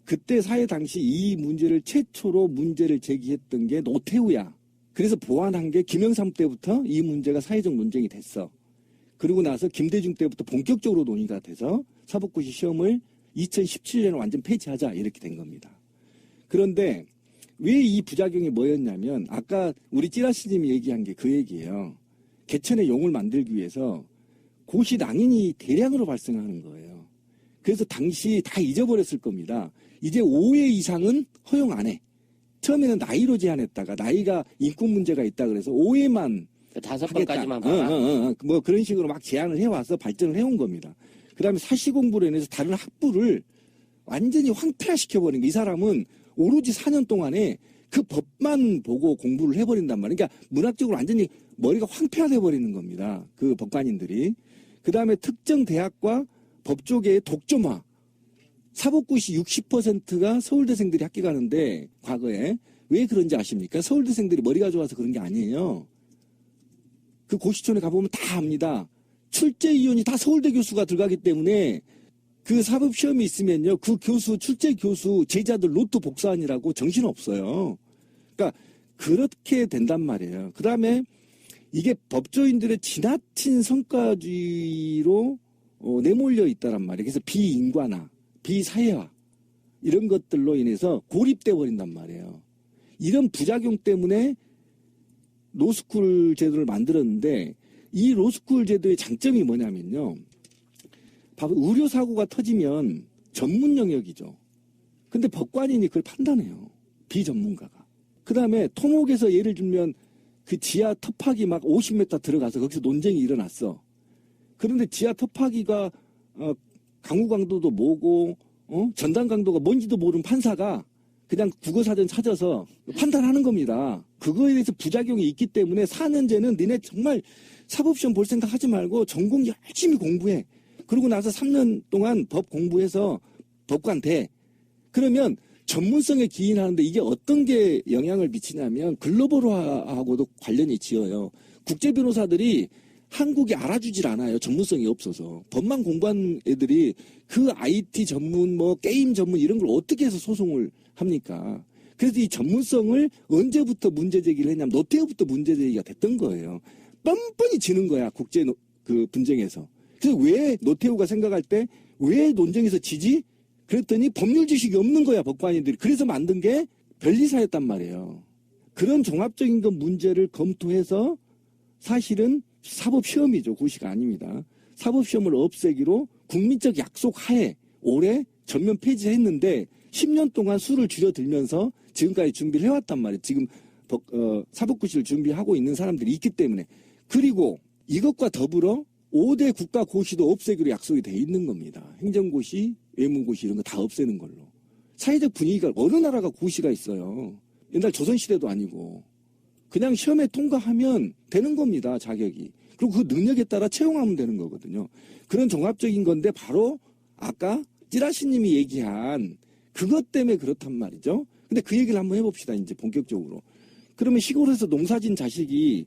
그때 사회 당시 이 문제를 최초로 문제를 제기했던 게 노태우야. 그래서 보완한 게 김영삼 때부터 이 문제가 사회적 논쟁이 됐어. 그러고 나서 김대중 때부터 본격적으로 논의가 돼서 사법고시 시험을 2017년에 완전 폐지하자 이렇게 된 겁니다. 그런데 왜 이 부작용이 뭐였냐면 아까 우리 찌라시님이 얘기한 게 그 얘기예요. 개천의 용을 만들기 위해서 고시 낭인이 대량으로 발생하는 거예요. 그래서 당시 다 잊어버렸을 겁니다. 이제 5회 이상은 허용 안 해. 처음에는 나이로 제한했다가 나이가 인권 문제가 있다 그래서 5회만 5번까지만 봐라. 뭐 그런 식으로 막 제안을 해와서 발전을 해온 겁니다. 그 다음에 사시 공부로 인해서 다른 학부를 완전히 황폐화시켜버린 게 이 사람은 오로지 4년 동안에 그 법만 보고 공부를 해버린단 말이에요. 그러니까 문학적으로 완전히 머리가 황폐화돼 버리는 겁니다. 그 법관인들이. 그 다음에 특정 대학과 법조계의 독점화. 사법고시 60%가 서울대생들이 학교 가는데 과거에 왜 그런지 아십니까? 서울대생들이 머리가 좋아서 그런 게 아니에요. 그 고시촌에 가보면 다 압니다. 출제위원이 다 서울대 교수가 들어가기 때문에 그 사법시험이 있으면요. 그 교수, 출제 교수, 제자들 로또 복사하느라고 정신없어요. 그러니까 그렇게 된단 말이에요. 그 다음에 이게 법조인들의 지나친 성과주의로 내몰려 있다란 말이에요. 그래서 비인관화, 비사회화 이런 것들로 인해서 고립돼 버린단 말이에요. 이런 부작용 때문에 로스쿨 제도를 만들었는데 이 로스쿨 제도의 장점이 뭐냐면요. 의료사고가 터지면 전문 영역이죠. 근데 법관인이 그걸 판단해요. 비전문가가. 그 다음에 토목에서 예를 들면 그 지하 터파기 막 50m 들어가서 거기서 논쟁이 일어났어. 그런데 지하 터파기가 강우 강도도 뭐고 전단 강도가 뭔지도 모르는 판사가 그냥 국어사전 찾아서 판단하는 겁니다. 그거에 대해서 부작용이 있기 때문에 4년제는 니네 정말 사법시험 볼 생각 하지 말고 전공 열심히 공부해. 그러고 나서 3년 동안 법 공부해서 법관 돼. 그러면 전문성에 기인하는데 이게 어떤 게 영향을 미치냐면 글로벌화하고도 관련이 지어요. 국제 변호사들이 한국이 알아주질 않아요. 전문성이 없어서. 법만 공부한 애들이 그 IT 전문, 뭐 게임 전문 이런 걸 어떻게 해서 소송을 합니까? 그래서 이 전문성을 언제부터 문제 제기를 했냐면 노태우부터 문제 제기가 됐던 거예요. 뻔뻔히 지는 거야. 국제 그 분쟁에서. 그래서 왜 노태우가 생각할 때 왜 논쟁에서 지지? 그랬더니 법률 지식이 없는 거야, 법관인들이. 그래서 만든 게 변리사였단 말이에요. 그런 종합적인 그 문제를 검토해서 사실은 사법시험이죠. 고시가 아닙니다. 사법시험을 없애기로 국민적 약속 하에 올해 전면 폐지했는데 10년 동안 수를 줄여들면서 지금까지 준비를 해왔단 말이에요. 지금 사법고시를 준비하고 있는 사람들이 있기 때문에. 그리고 이것과 더불어 5대 국가고시도 없애기로 약속이 돼 있는 겁니다. 행정고시, 외무고시 이런 거 다 없애는 걸로. 사회적 분위기가 어느 나라가 고시가 있어요. 옛날 조선시대도 아니고. 그냥 시험에 통과하면 되는 겁니다. 자격이. 그리고 그 능력에 따라 채용하면 되는 거거든요. 그런 종합적인 건데 바로 아까 찌라시님이 얘기한 그것 때문에 그렇단 말이죠. 근데 그 얘기를 한번 해봅시다. 이제 본격적으로. 그러면 시골에서 농사진 자식이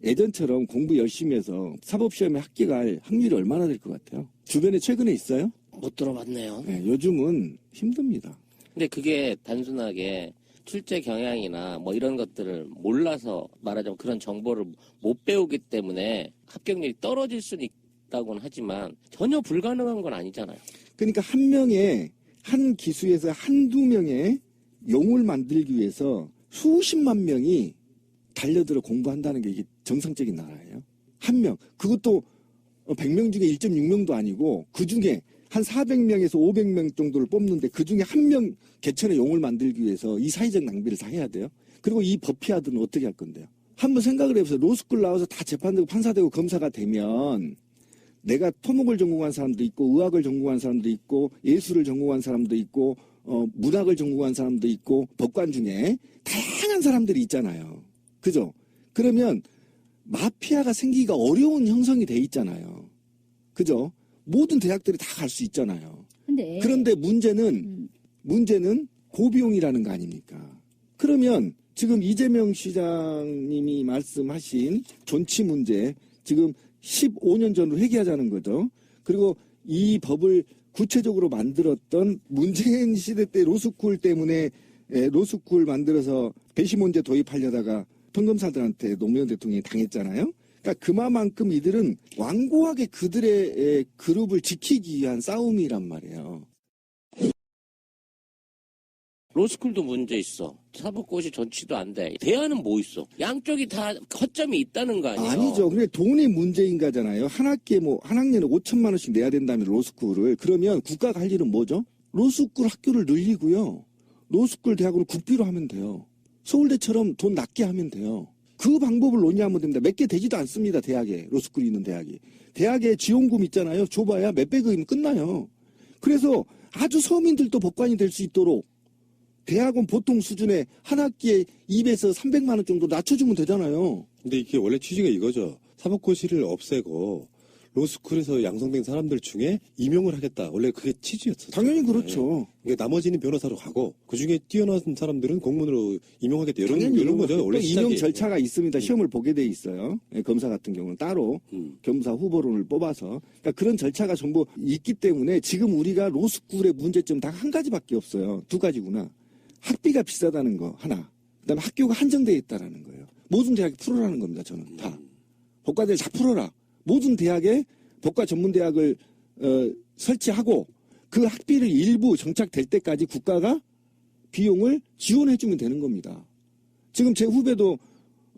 예전처럼 공부 열심히 해서 사법시험에 합격할 확률이 얼마나 될 것 같아요? 주변에 최근에 있어요? 못 들어봤네요. 네, 요즘은 힘듭니다. 근데 그게 단순하게 출제 경향이나 뭐 이런 것들을 몰라서 말하자면 그런 정보를 못 배우기 때문에 합격률이 떨어질 수는 있다고는 하지만 전혀 불가능한 건 아니잖아요. 그러니까 한 명의 한 기수에서 한두 명의 용을 만들기 위해서 수십만 명이 달려들어 공부한다는 게 이게 정상적인 나라예요. 한 명. 그것도 100명 중에 1.6명도 아니고 그 중에 한 400명에서 500명 정도를 뽑는데 그 중에 한 명 개천의 용을 만들기 위해서 이 사회적 낭비를 다 해야 돼요. 그리고 이 법피아들은 어떻게 할 건데요? 한번 생각을 해보세요. 로스쿨 나와서 다 재판되고 판사되고 검사가 되면 내가 토목을 전공한 사람도 있고 의학을 전공한 사람도 있고 예술을 전공한 사람도 있고 문학을 전공한 사람도 있고 법관 중에 다양한 사람들이 있잖아요. 그죠? 그러면 마피아가 생기기가 어려운 형성이 돼 있잖아요. 그죠? 모든 대학들이 다 갈 수 있잖아요. 그런데 문제는 고비용이라는 거 아닙니까? 그러면 지금 이재명 시장님이 말씀하신 존치 문제 지금 15년 전으로 회귀하자는 거죠. 그리고 이 법을 구체적으로 만들었던 문재인 시대 때 로스쿨 때문에 로스쿨 만들어서 배심원제 도입하려다가 평검사들한테 노무현 대통령이 당했잖아요. 그러니까 그만큼 이들은 완고하게 그들의 그룹을 지키기 위한 싸움이란 말이에요. 로스쿨도 문제 있어. 사법고시 전치도 안 돼. 대안은 뭐 있어? 양쪽이 다 허점이 있다는 거 아니에요? 아니죠. 그게 돈이 문제인 거잖아요. 한 학기에 한 학년에 5천만 원씩 내야 된다면 로스쿨을. 그러면 국가가 할 일은 뭐죠? 로스쿨 학교를 늘리고요. 로스쿨 대학으로 국비로 하면 돼요. 서울대처럼 돈 낮게 하면 돼요. 그 방법을 논의하면 됩니다. 몇 개 되지도 않습니다. 대학에. 로스쿨이 있는 대학이. 대학에 지원금 있잖아요. 줘봐야 몇백억이면 끝나요. 그래서 아주 서민들도 법관이 될 수 있도록 대학원 보통 수준의 한 학기에 200에서 300만 원 정도 낮춰주면 되잖아요. 근데 이게 원래 취지가 이거죠. 사법고시를 없애고 로스쿨에서 양성된 사람들 중에 임용을 하겠다. 원래 그게 취지였어요. 당연히 그렇죠. 그러니까 나머지는 변호사로 가고 그중에 뛰어난 사람들은 공무원으로 임용하겠다. 당연히 이런 거죠. 원래 또 임용 시작이. 절차가 있습니다. 시험을 보게 돼 있어요. 예, 검사 같은 경우는 따로 검사 후보론을 뽑아서. 그러니까 그런 절차가 전부 있기 때문에 지금 우리가 로스쿨의 문제점 다 한 가지밖에 없어요. 두 가지구나. 학비가 비싸다는 거 하나. 그다음에 학교가 한정되어 있다라는 거예요. 모든 대학이 풀어라는 겁니다. 저는 다. 법과대를 다 풀어라. 모든 대학에 법과 전문대학을 설치하고 그 학비를 일부 정착될 때까지 국가가 비용을 지원해주면 되는 겁니다. 지금 제 후배도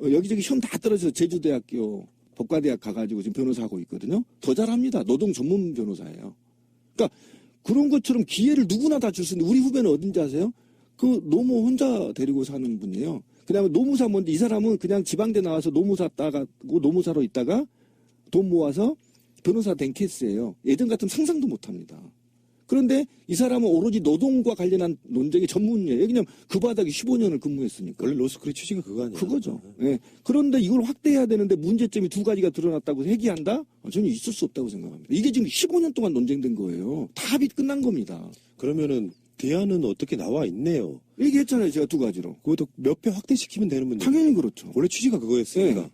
여기저기 시험 다 떨어져서 제주대학교 법과대학 가가지고 지금 변호사 하고 있거든요. 더 잘합니다. 노동 전문 변호사예요. 그러니까 그런 것처럼 기회를 누구나 다 줄 수 있는데 우리 후배는 어딘지 아세요? 그 노모 혼자 데리고 사는 분이에요. 그다음에 노무사 뭔데 이 사람은 그냥 지방대 나와서 노무사 따가고 노무사로 있다가 돈 모아서 변호사 된 케이스예요. 예전 같으면 상상도 못합니다. 그런데 이 사람은 오로지 노동과 관련한 논쟁의 전문이에요. 왜냐면 그 바닥에 15년을 근무했으니까. 원래 로스쿨의 취지가 그거 아니에요? 그거죠. 예. 그런데 이걸 확대해야 되는데 문제점이 두 가지가 드러났다고 해기한다? 저는 있을 수 없다고 생각합니다. 이게 지금 15년 동안 논쟁된 거예요. 다 합의 끝난 겁니다. 그러면은 대안은 어떻게 나와 있네요. 얘기했잖아요. 제가 두 가지로. 그것도 몇 배 확대시키면 되는 문제. 당연히 그렇죠. 원래 취지가 그거였으니까. 네.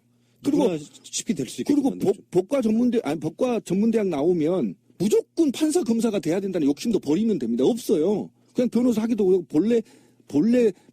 그리고 쉽게 될 수 있게. 그리고 법과 전문대학 나오면 무조건 판사 검사가 돼야 된다는 욕심도 버리면 됩니다. 없어요. 그냥 변호사 하기도 본래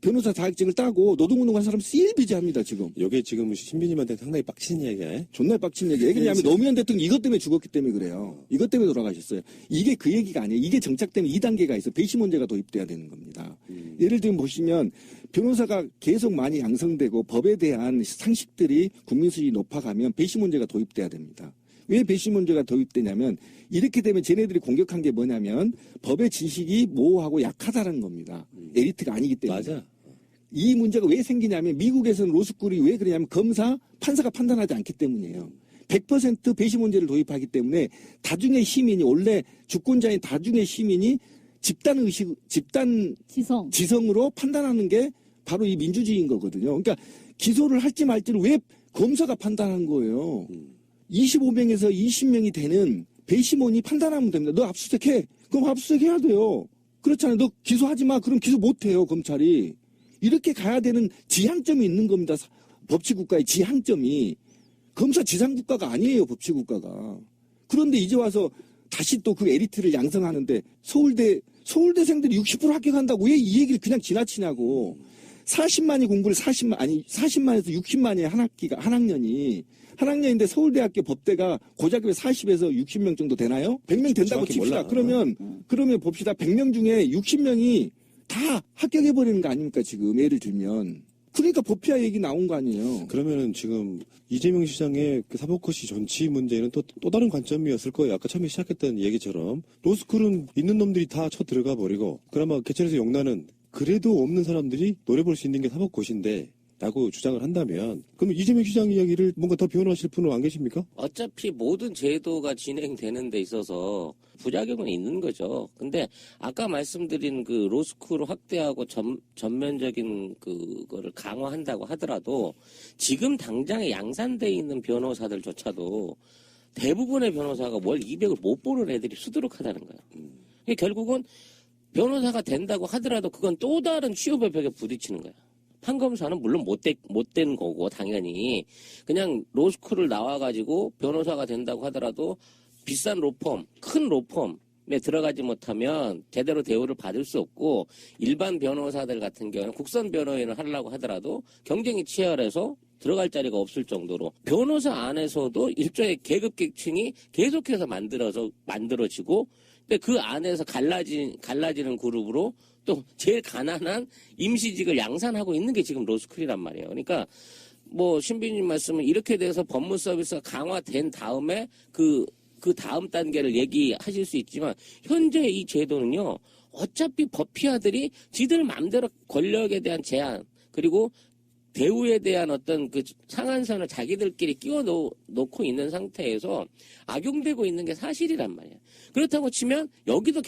변호사 자격증을 따고 노동운동한 사람 일비제합니다 지금. 이게 지금 신비님한테 상당히 빡친 이야기야. 존나 빡친 얘기. 왜냐하면 노무현 대통령 이것 때문에 죽었기 때문에 그래요. 이것 때문에 돌아가셨어요. 이게 그 얘기가 아니에요. 이게 정착되면 2단계가 있어. 배심원제가 도입돼야 되는 겁니다. 예를 들면 보시면 변호사가 계속 많이 양성되고 법에 대한 상식들이 국민 수준이 높아가면 배심원제가 도입돼야 됩니다. 왜 배심원제가 도입되냐면 이렇게 되면 쟤네들이 공격한 게 뭐냐면 법의 지식이 모호하고 약하다는 겁니다. 엘리트가 아니기 때문에. 맞아. 이 문제가 왜 생기냐면 미국에서는 로스쿨이 왜 그러냐면 판사가 판단하지 않기 때문이에요. 100% 배심원제를 도입하기 때문에 다중의 시민이 원래 주권자인 다중의 시민이 집단 지성으로 판단하는 게 바로 이 민주주의인 거거든요. 그러니까 기소를 할지 말지를 왜 검사가 판단한 거예요. 25명에서 20명이 되는 배심원이 판단하면 됩니다. 너 압수수색해. 그럼 압수수색해야 돼요. 그렇잖아요. 너 기소하지 마. 그럼 기소 못해요. 검찰이. 이렇게 가야 되는 지향점이 있는 겁니다. 법치국가의 지향점이. 검사 지상국가가 아니에요. 법치국가가. 그런데 이제 와서 다시 또 그 엘리트를 양성하는데 서울대생들이 60% 합격한다고 왜 이 얘기를 그냥 지나치냐고. 40만이 공부를 40만에서 60만이 한 학년인데 서울대학교 법대가 고작급에 40에서 60명 정도 되나요? 100명 된다고 칩시다. 그러면 봅시다. 100명 중에 60명이 다 합격해버리는 거 아닙니까, 지금. 예를 들면. 그러니까 법피아 얘기 나온 거 아니에요. 그러면은 지금 이재명 시장의 그 사법고시 전치 문제는 또 다른 관점이었을 거예요. 아까 처음에 시작했던 얘기처럼. 로스쿨은 있는 놈들이 다 쳐 들어가 버리고, 그나마 개천에서 영란은 그래도 없는 사람들이 노려볼 수 있는 게 사법고시인데, 라고 주장을 한다면, 그럼 이재명 시장 이야기를 뭔가 더 변호하실 분은 안 계십니까? 어차피 모든 제도가 진행되는 데 있어서 부작용은 있는 거죠. 근데 아까 말씀드린 그 로스쿨을 확대하고 전면적인 그거를 강화한다고 하더라도 지금 당장에 양산돼 있는 변호사들조차도 대부분의 변호사가 월 200을 못 보는 애들이 수두룩하다는 거예요. 결국은 변호사가 된다고 하더라도 그건 또 다른 취업의 벽에 부딪히는 거예요. 판검사는 물론 못된 거고 당연히 그냥 로스쿨을 나와가지고 변호사가 된다고 하더라도 비싼 로펌, 큰 로펌에 들어가지 못하면 제대로 대우를 받을 수 없고 일반 변호사들 같은 경우는 국선 변호인을 하려고 하더라도 경쟁이 치열해서 들어갈 자리가 없을 정도로 변호사 안에서도 일종의 계급계층이 계속해서 만들어지고 근데 그 안에서 갈라지는 그룹으로 또 제일 가난한 임시직을 양산하고 있는 게 지금 로스쿨이란 말이에요. 그러니까 뭐 신비님 말씀은 이렇게 돼서 법무 서비스가 강화된 다음에 그 다음 단계를 얘기하실 수 있지만 현재 이 제도는요. 어차피 법피아들이 지들 마음대로 권력에 대한 제한 그리고 대우에 대한 어떤 그 상한선을 자기들끼리 끼워 놓고 있는 상태에서 악용되고 있는 게 사실이란 말이에요. 그렇다고 치면 여기도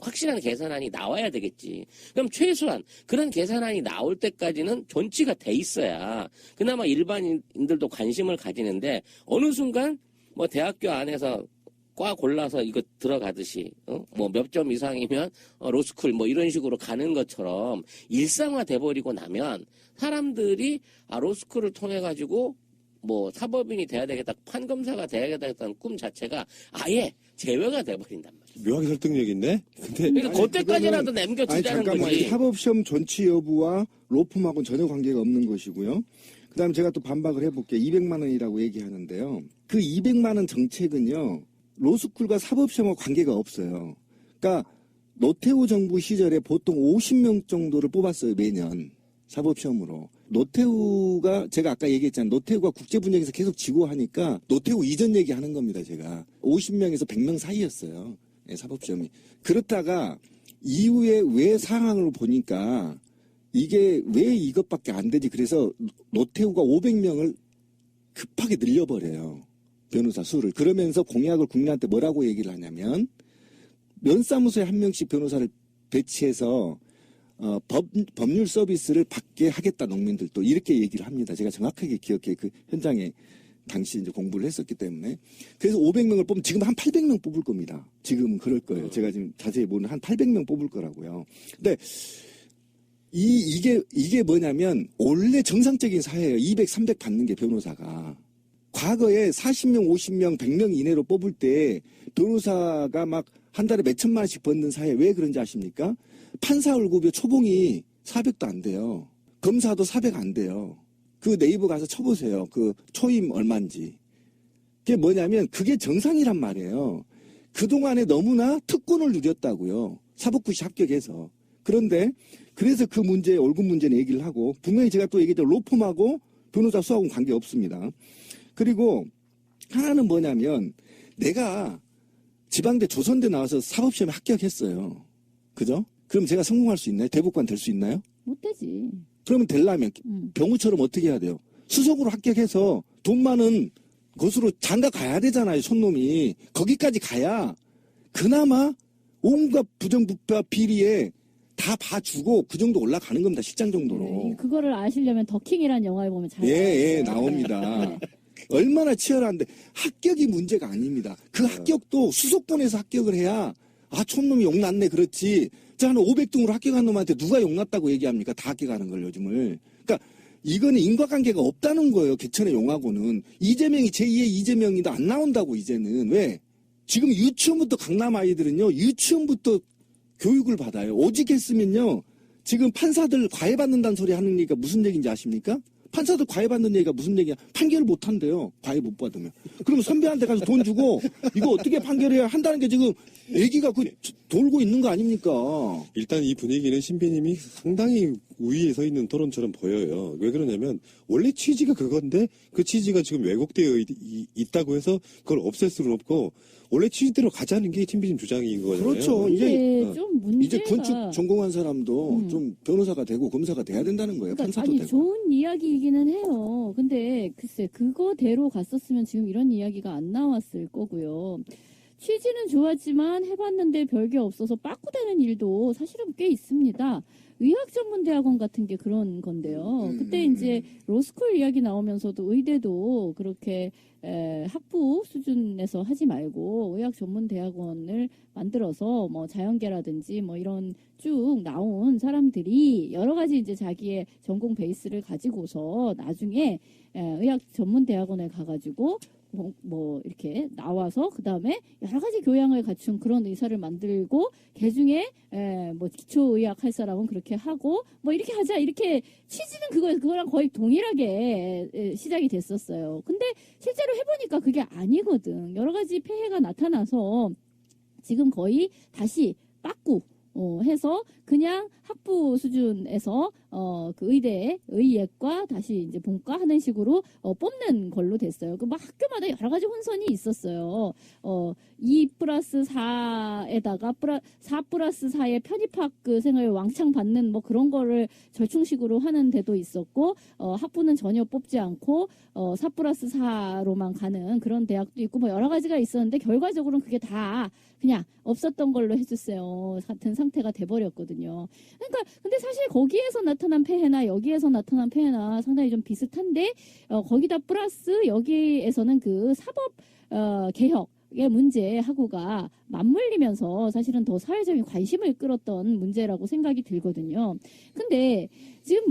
확실한 개선안이 나와야 되겠지. 그럼 최소한 그런 개선안이 나올 때까지는 존치가 돼 있어야 그나마 일반인들도 관심을 가지는데 어느 순간 뭐 대학교 안에서 과 골라서 이거 들어가듯이 뭐 몇 점 이상이면 로스쿨 뭐 이런 식으로 가는 것처럼 일상화돼 버리고 나면 사람들이 로스쿨을 통해 가지고 뭐 사법인이 돼야 되겠다, 판검사가 돼야 되겠다는 꿈 자체가 아예 제외가 돼 버린단 말이에요. 묘하게 설득력 있네. 근데 그러니까 그때까지라도 남겨두자는 잠깐만, 거지. 사법시험 존치 여부와 로펌하고는 전혀 관계가 없는 것이고요. 그다음 제가 또 반박을 해볼게요. 200만 원이라고 얘기하는데요. 그 200만 원 정책은요. 로스쿨과 사법시험과 관계가 없어요. 그러니까 노태우 정부 시절에 보통 50명 정도를 뽑았어요. 매년 사법시험으로. 노태우가 제가 아까 얘기했잖아요. 노태우가 국제분야에서 계속 지고 하니까 노태우 이전 얘기하는 겁니다. 제가 50명에서 100명 사이였어요. 네, 사법시험이. 그렇다가 이후에 왜 상황을 보니까 이게 왜 이것밖에 안 되지. 그래서 노태우가 500명을 급하게 늘려버려요. 변호사 수를. 그러면서 공약을 국민한테 뭐라고 얘기를 하냐면 면사무소에 한 명씩 변호사를 배치해서 법률 서비스를 받게 하겠다. 농민들도 이렇게 얘기를 합니다. 제가 정확하게 기억해. 그 현장에 당시 이제 공부를 했었기 때문에. 그래서 500명을 뽑으면 지금 한 800명 뽑을 겁니다. 지금은 그럴 거예요. 제가 지금 자세히 보는 한 800명 뽑을 거라고요. 근데 이게 뭐냐면 원래 정상적인 사회예요. 200, 300 받는 게 변호사가. 과거에 40명, 50명, 100명 이내로 뽑을 때 변호사가 막 한 달에 몇 천만 원씩 버는 사회 왜 그런지 아십니까? 판사 월급이 초봉이 400도 안 돼요. 검사도 400 안 돼요. 그 네이버 가서 쳐보세요. 그 초임 얼마인지. 그게 뭐냐면 그게 정상이란 말이에요. 그동안에 너무나 특권을 누렸다고요. 사법고시 합격해서. 그런데 그래서 그 문제, 월급 문제는 얘기를 하고 분명히 제가 또 얘기했죠. 로펌하고 변호사 수하고는 관계없습니다. 그리고 하나는 뭐냐면 내가 지방대 조선대 나와서 사법시험에 합격했어요. 그죠? 그럼 제가 성공할 수 있나요? 대법관 될 수 있나요? 못 되지. 그러면 되려면 병우처럼 어떻게 해야 돼요? 수석으로 합격해서 돈 많은 곳으로 장가 가야 되잖아요. 손놈이. 거기까지 가야 그나마 온갖 부정부패와 비리에 다 봐주고 그 정도 올라가는 겁니다. 실장 정도로. 네, 그거를 아시려면 더킹이라는 영화에 보면 잘 예, 나와요. 나옵니다. 네. 얼마나 치열한데 합격이 문제가 아닙니다. 그 합격도 수석본에서 합격을 해야 촌놈이 용났네 그렇지. 자, 한 500등으로 합격한 놈한테 누가 용났다고 얘기합니까? 다 합격하는 걸 요즘을. 그러니까 이거는 인과관계가 없다는 거예요. 개천의 용하고는. 이재명이 제2의 이재명이다 안 나온다고 이제는. 왜? 지금 유치원부터 강남 아이들은요. 유치원부터 교육을 받아요. 오직 했으면요. 지금 판사들 과외받는다는 소리 하는 얘기가 무슨 얘기인지 아십니까? 판사들 과외받는 얘기가 무슨 얘기야? 판결을 못 한대요. 과외 못 받으면. 그럼 선배한테 가서 돈 주고 이거 어떻게 판결해야 한다는 게 지금 얘기가 돌고 있는 거 아닙니까? 일단 이 분위기는 신비님이 상당히 우위에 서 있는 토론처럼 보여요. 왜 그러냐면 원래 취지가 그건데 그 취지가 지금 왜곡되어 있다고 해서 그걸 없앨 수는 없고 원래 취지대로 가자는 게 신비님 주장인 거잖아요. 그렇죠. 이제 좀 문제가 이제 건축 전공한 사람도 좀 변호사가 되고 검사가 돼야 된다는 거예요. 그러니까 판사도 아니 되고. 좋은 이야기이기는 해요. 근데 글쎄 그거대로 갔었으면 지금 이런 이야기가 안 나왔을 거고요. 취지는 좋았지만 해봤는데 별게 없어서 빠꾸되는 일도 사실은 꽤 있습니다. 의학전문대학원 같은 게 그런 건데요. 그때 이제 로스쿨 이야기 나오면서도 의대도 그렇게 학부 수준에서 하지 말고 의학전문대학원을 만들어서 뭐 자연계라든지 뭐 이런 쭉 나온 사람들이 여러 가지 이제 자기의 전공 베이스를 가지고서 나중에 의학전문대학원에 가가지고 뭐 이렇게 나와서 그 다음에 여러 가지 교양을 갖춘 그런 의사를 만들고 개중에 뭐 기초의학 할 사람은 그렇게 하고 뭐 이렇게 하자 이렇게 취지는 그거랑 거의 동일하게 시작이 됐었어요. 근데 실제로 해보니까 그게 아니거든. 여러 가지 폐해가 나타나서 지금 거의 다시 빠꾸 해서 그냥 학부 수준에서 그 의예과 다시 이제 본과 하는 식으로 뽑는 걸로 됐어요. 그 막 학교마다 여러 가지 혼선이 있었어요. 2+4에다가 4+4의 편입학 그 생을 왕창 받는 뭐 그런 거를 절충식으로 하는 데도 있었고 학부는 전혀 뽑지 않고 4+4로만 가는 그런 대학도 있고 뭐 여러 가지가 있었는데 결과적으로는 그게 다 그냥 없었던 걸로 해줬어요. 같은 상태가 돼버렸거든요. 그러니까 근데 사실 거기에서 나타난 폐해나 여기에서 나타난 폐해나 상당히 좀 비슷한데 거기다 플러스 여기에서는 그 사법 개혁의 문제하고가 맞물리면서 사실은 더 사회적인 관심을 끌었던 문제라고 생각이 들거든요. 근데 지금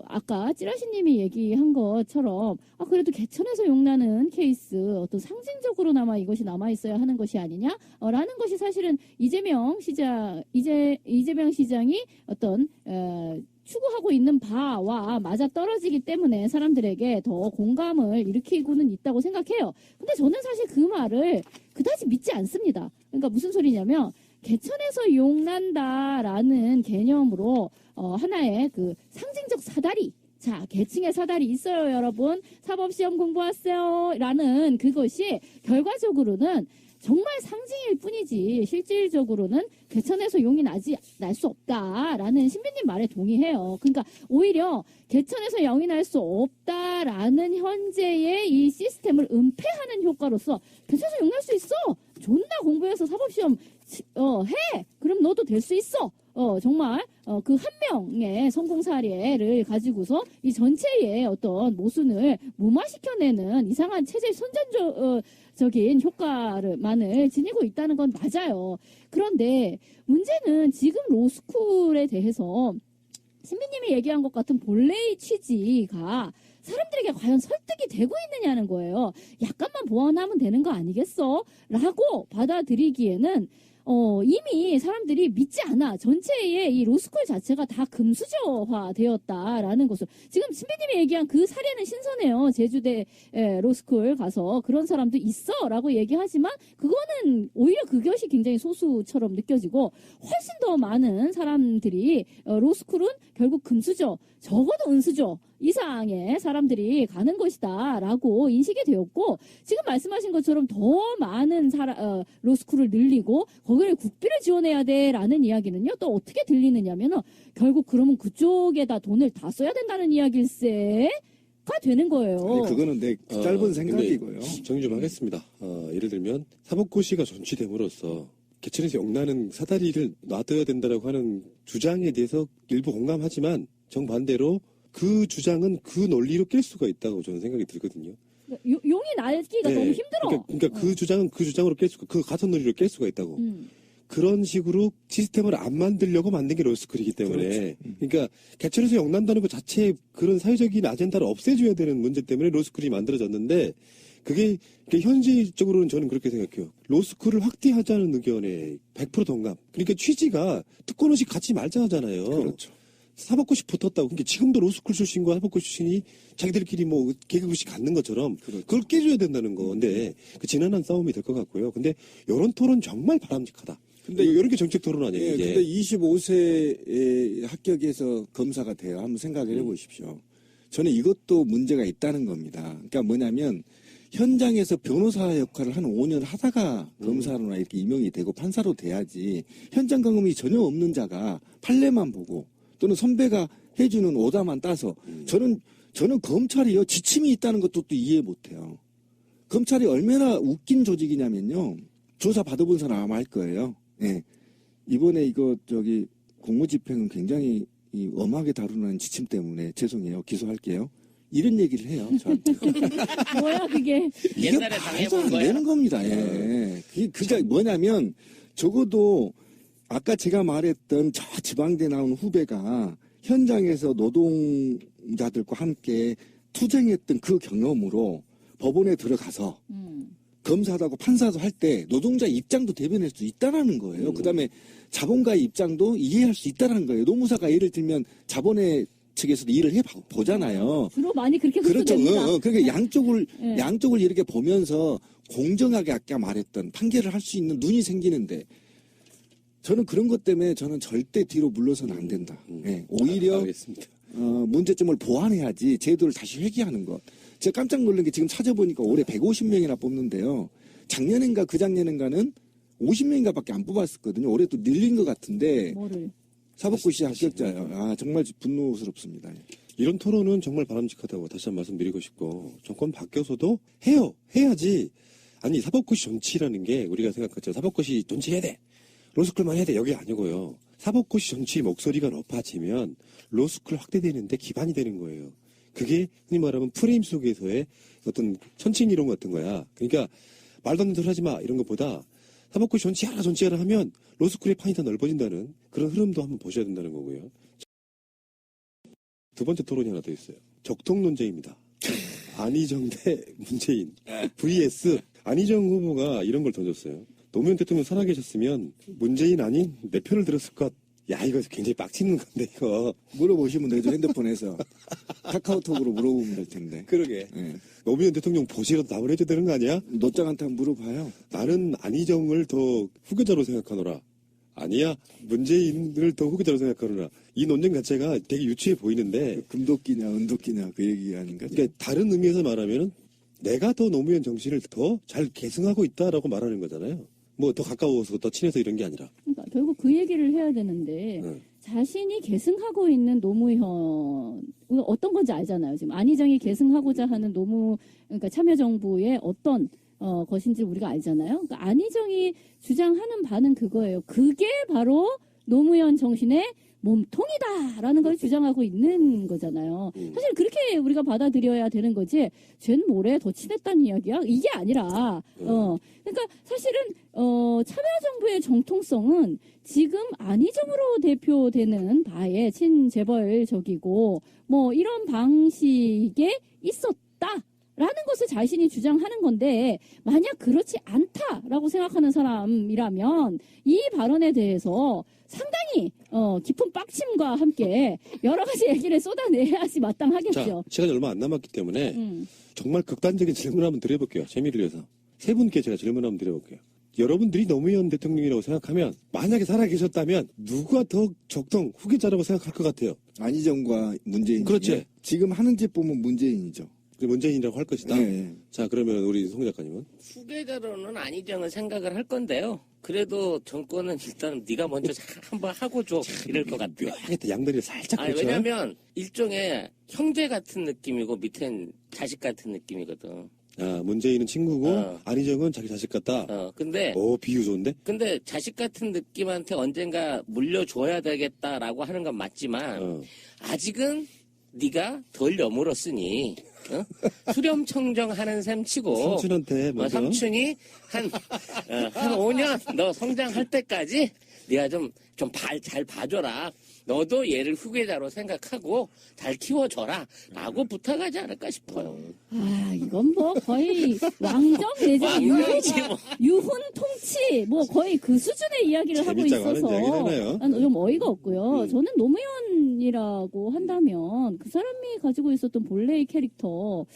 아까 찌라시님이 얘기한 것처럼 그래도 개천에서 용나는 케이스 어떤 상징적으로나마 이것이 남아있어야 하는 것이 아니냐? 라는 것이 사실은 이재명 시장이 어떤 추구하고 있는 바와 맞아 떨어지기 때문에 사람들에게 더 공감을 일으키고는 있다고 생각해요. 근데 저는 사실 그 말을 그다지 믿지 않습니다. 그러니까 무슨 소리냐면 개천에서 용난다라는 개념으로 하나의 그 상징적 사다리 자, 계층의 사다리 있어요, 여러분. 사법시험 공부하세요. 라는 그것이 결과적으로는 정말 상징일 뿐이지 실질적으로는 개천에서 용이 날 수 없다라는 신비님 말에 동의해요. 그러니까 오히려 개천에서 용이 날 수 없다라는 현재의 이 시스템을 은폐하는 효과로서 개천에서 용 날 수 있어. 존나 공부해서 사법시험 해. 그럼 너도 될 수 있어. 정말 그 한 명의 성공 사례를 가지고서 이 전체의 어떤 모순을 무마시켜내는 이상한 체제 선전적인 효과만을 지니고 있다는 건 맞아요. 그런데 문제는 지금 로스쿨에 대해서 신비님이 얘기한 것 같은 본래의 취지가 사람들에게 과연 설득이 되고 있느냐는 거예요. 약간만 보완하면 되는 거 아니겠어? 라고 받아들이기에는 이미 사람들이 믿지 않아. 전체의 이 로스쿨 자체가 다 금수저화 되었다라는 것을. 지금 신비님이 얘기한 그 사례는 신선해요. 제주대 로스쿨 가서 그런 사람도 있어 라고 얘기하지만 그거는 오히려 그것이 굉장히 소수처럼 느껴지고 훨씬 더 많은 사람들이 로스쿨은 결국 금수저, 적어도 은수저 이상의 사람들이 가는 것이다 라고 인식이 되었고 지금 말씀하신 것처럼 더 많은 로스쿨을 늘리고 거기를 국비를 지원해야 돼 라는 이야기는요 또 어떻게 들리느냐면은 결국 그러면 그쪽에다 돈을 다 써야 된다는 이야기일세가 되는 거예요. 아니, 그거는 내 짧은 생각이고요. 정리 좀 하겠습니다. 예를 들면 사법고시가 존치됨으로써 개천에서 용나는 사다리를 놔둬야 된다라고 하는 주장에 대해서 일부 공감하지만 정반대로 그 주장은 그 논리로 깰 수가 있다고 저는 생각이 들거든요. 용이 날기가 너무 힘들어. 그러니까 그 주장은 그 주장으로 깰 수가, 그 같은 논리로 깰 수가 있다고. 그런 식으로 시스템을 안 만들려고 만든 게 로스쿨이기 때문에. 그러니까 개천에서 용난다는 것 자체의 그런 사회적인 아젠다를 없애줘야 되는 문제 때문에 로스쿨이 만들어졌는데 그게 현실적으로는 저는 그렇게 생각해요. 로스쿨을 확대하자는 의견에 100% 동감. 그러니까 취지가 특권없이 같이 말자 하잖아요. 그렇죠. 사법고시 붙었다고. 그러니까 지금도 로스쿨 출신과 사법고시 출신이 자기들끼리 뭐 계급고시 갖는 것처럼 그렇죠. 그걸 깨줘야 된다는 건데 그 지난한 싸움이 될 것 같고요. 근데 이런 토론 정말 바람직하다. 근데 이런 게 정책 토론 아니에요? 예, 이제. 근데 25세에 합격해서 검사가 돼요. 한번 생각을 해보십시오. 저는 이것도 문제가 있다는 겁니다. 그러니까 뭐냐면 현장에서 변호사 역할을 한 5년 하다가 검사로나 이렇게 임용이 되고 판사로 돼야지 현장 경험이 전혀 없는 자가 판례만 보고 또는 선배가 해주는 오다만 따서 저는 검찰이요 지침이 있다는 것도 또 이해 못해요. 검찰이 얼마나 웃긴 조직이냐면요 조사 받아본 사람 아마 알 거예요. 예. 이번에 공무집행은 굉장히 엄하게 다루는 지침 때문에 죄송해요 기소할게요. 이런 얘기를 해요 저한테. 뭐야 그게? 옛날에 말도 안 당해본 거야. 되는 겁니다. 예. 그게 뭐냐면 적어도 아까 제가 말했던 저 지방대 나온 후배가 현장에서 노동자들과 함께 투쟁했던 그 경험으로 법원에 들어가서 검사하고 판사도 할 때 노동자 입장도 대변할 수 있다라는 거예요. 그다음에 자본가의 입장도 이해할 수 있다라는 거예요. 노무사가 예를 들면 자본의 측에서도 일을 해 보잖아요. 주로 많이 그렇게 그렇죠. 흡수됩니다. 그러니까 네. 양쪽을 이렇게 보면서 공정하게 아까 말했던 판결을 할 수 있는 눈이 생기는데 저는 그런 것 때문에 저는 절대 뒤로 물러서는 안 된다. 예, 오히려 알겠습니다. 문제점을 보완해야지 제도를 다시 회귀하는 것. 제가 깜짝 놀란 게 지금 찾아보니까 올해 150명이나 뽑는데요. 작년인가 그작년인가는 50명인가밖에 안 뽑았었거든요. 올해 또 늘린 것 같은데 뭐를? 사법고시 합격자요. 아 정말 분노스럽습니다. 이런 토론은 정말 바람직하다고 다시 한번 말씀드리고 싶고 정권 바뀌어서도 해요. 해야지. 아니 사법고시 정치라는 게 우리가 생각하죠. 사법고시 존치해야 돼. 로스쿨만 해야 돼. 여기 아니고요. 사법고시 정치 목소리가 높아지면 로스쿨 확대되는데 기반이 되는 거예요. 그게 흔히 말하면 프레임 속에서의 어떤 천칭이론 같은 거야. 그러니까 말도 안 되는 소리 하지 마 이런 것보다 사법고시 존치하라 하면 로스쿨의 판이 더 넓어진다는 그런 흐름도 한번 보셔야 된다는 거고요. 두 번째 토론이 하나 더 있어요. 적통 논쟁입니다. 안희정 대 문재인 vs 안희정 후보가 이런 걸 던졌어요. 노무현 대통령 살아계셨으면 문재인 아닌 내 편을 들었을 것. 야 이거 굉장히 빡치는 건데 이거. 물어보시면 되죠. 핸드폰에서 카카오톡으로 물어보면 될 텐데. 그러게. 예. 노무현 대통령 보시라도 답을 해줘야 되는 거 아니야? 노장한테 한번 물어봐요. 나는 안희정을 더 후계자로 생각하노라. 아니야. 문재인을 더 후계자로 생각하노라. 이 논쟁 자체가 되게 유치해 보이는데 금도끼냐 은도끼냐 그 얘기하는 거죠. 그러니까 다른 의미에서 말하면은 내가 더 노무현 정신을 더 잘 계승하고 있다라고 말하는 거잖아요. 뭐 더 가까워서 더 친해서 이런 게 아니라. 그러니까 결국 그 얘기를 해야 되는데 자신이 계승하고 있는 노무현 어떤 건지 알잖아요. 지금 안희정이 계승하고자 하는 그러니까 참여정부의 어떤 것인지 우리가 알잖아요. 그러니까 안희정이 주장하는 바는 그거예요. 그게 바로 노무현 정신의 몸통이다라는 걸 주장하고 있는 거잖아요. 사실 그렇게 우리가 받아들여야 되는 거지. 쟨 뭐래 더 친했다는 이야기야? 이게 아니라 그러니까 사실은 참여정부의 정통성은 지금 안희정으로 대표되는 바의 친재벌적이고 뭐 이런 방식에 있었다. 라는 것을 자신이 주장하는 건데 만약 그렇지 않다라고 생각하는 사람이라면 이 발언에 대해서 상당히 깊은 빡침과 함께 여러 가지 얘기를 쏟아내야지 마땅하겠죠. 자, 시간이 얼마 안 남았기 때문에 정말 극단적인 질문 한번 드려볼게요. 재미를 위해서. 세 분께 제가 질문 한번 드려볼게요. 여러분들이 노무현 대통령이라고 생각하면 만약에 살아계셨다면 누가 더 적통 후계자라고 생각할 것 같아요? 안희정과 문재인. 그렇지. 지금 하는 짓 보면 문재인이죠. 문재인이라고 할 것이다. 네. 자, 그러면 우리 송 작가님은? 후계자로는 안희정을 생각을 할 건데요. 그래도 정권은 일단 네가 먼저 한번 하고 줘 이럴 것 같아요. 묘하게 양다리를 살짝 아니, 그렇죠? 왜냐면 일종의 형제 같은 느낌이고 밑엔 자식 같은 느낌이거든. 아, 문재인은 친구고 안희정은 자기 자식 같다. 근데 비유 좋은데? 근데 자식 같은 느낌한테 언젠가 물려줘야 되겠다라고 하는 건 맞지만 아직은 네가 덜 여물었으니 수렴청정 하는 셈 치고 삼촌한테 먼저 삼촌이 한 5년 너 성장할 때까지 네가 좀 잘 봐줘라. 너도 얘를 후계자로 생각하고 잘 키워줘라 라고 부탁하지 않을까 싶어요. 아, 이건 뭐 거의 왕정 내지 유훈 통치 뭐 거의 그 수준의 이야기를 하고 재밌자고 하는 있어서 이야기잖아요. 나는 좀 어이가 없고요. 저는 노무현이라고 한다면 그 사람이 가지고 있었던 본래의 캐릭터는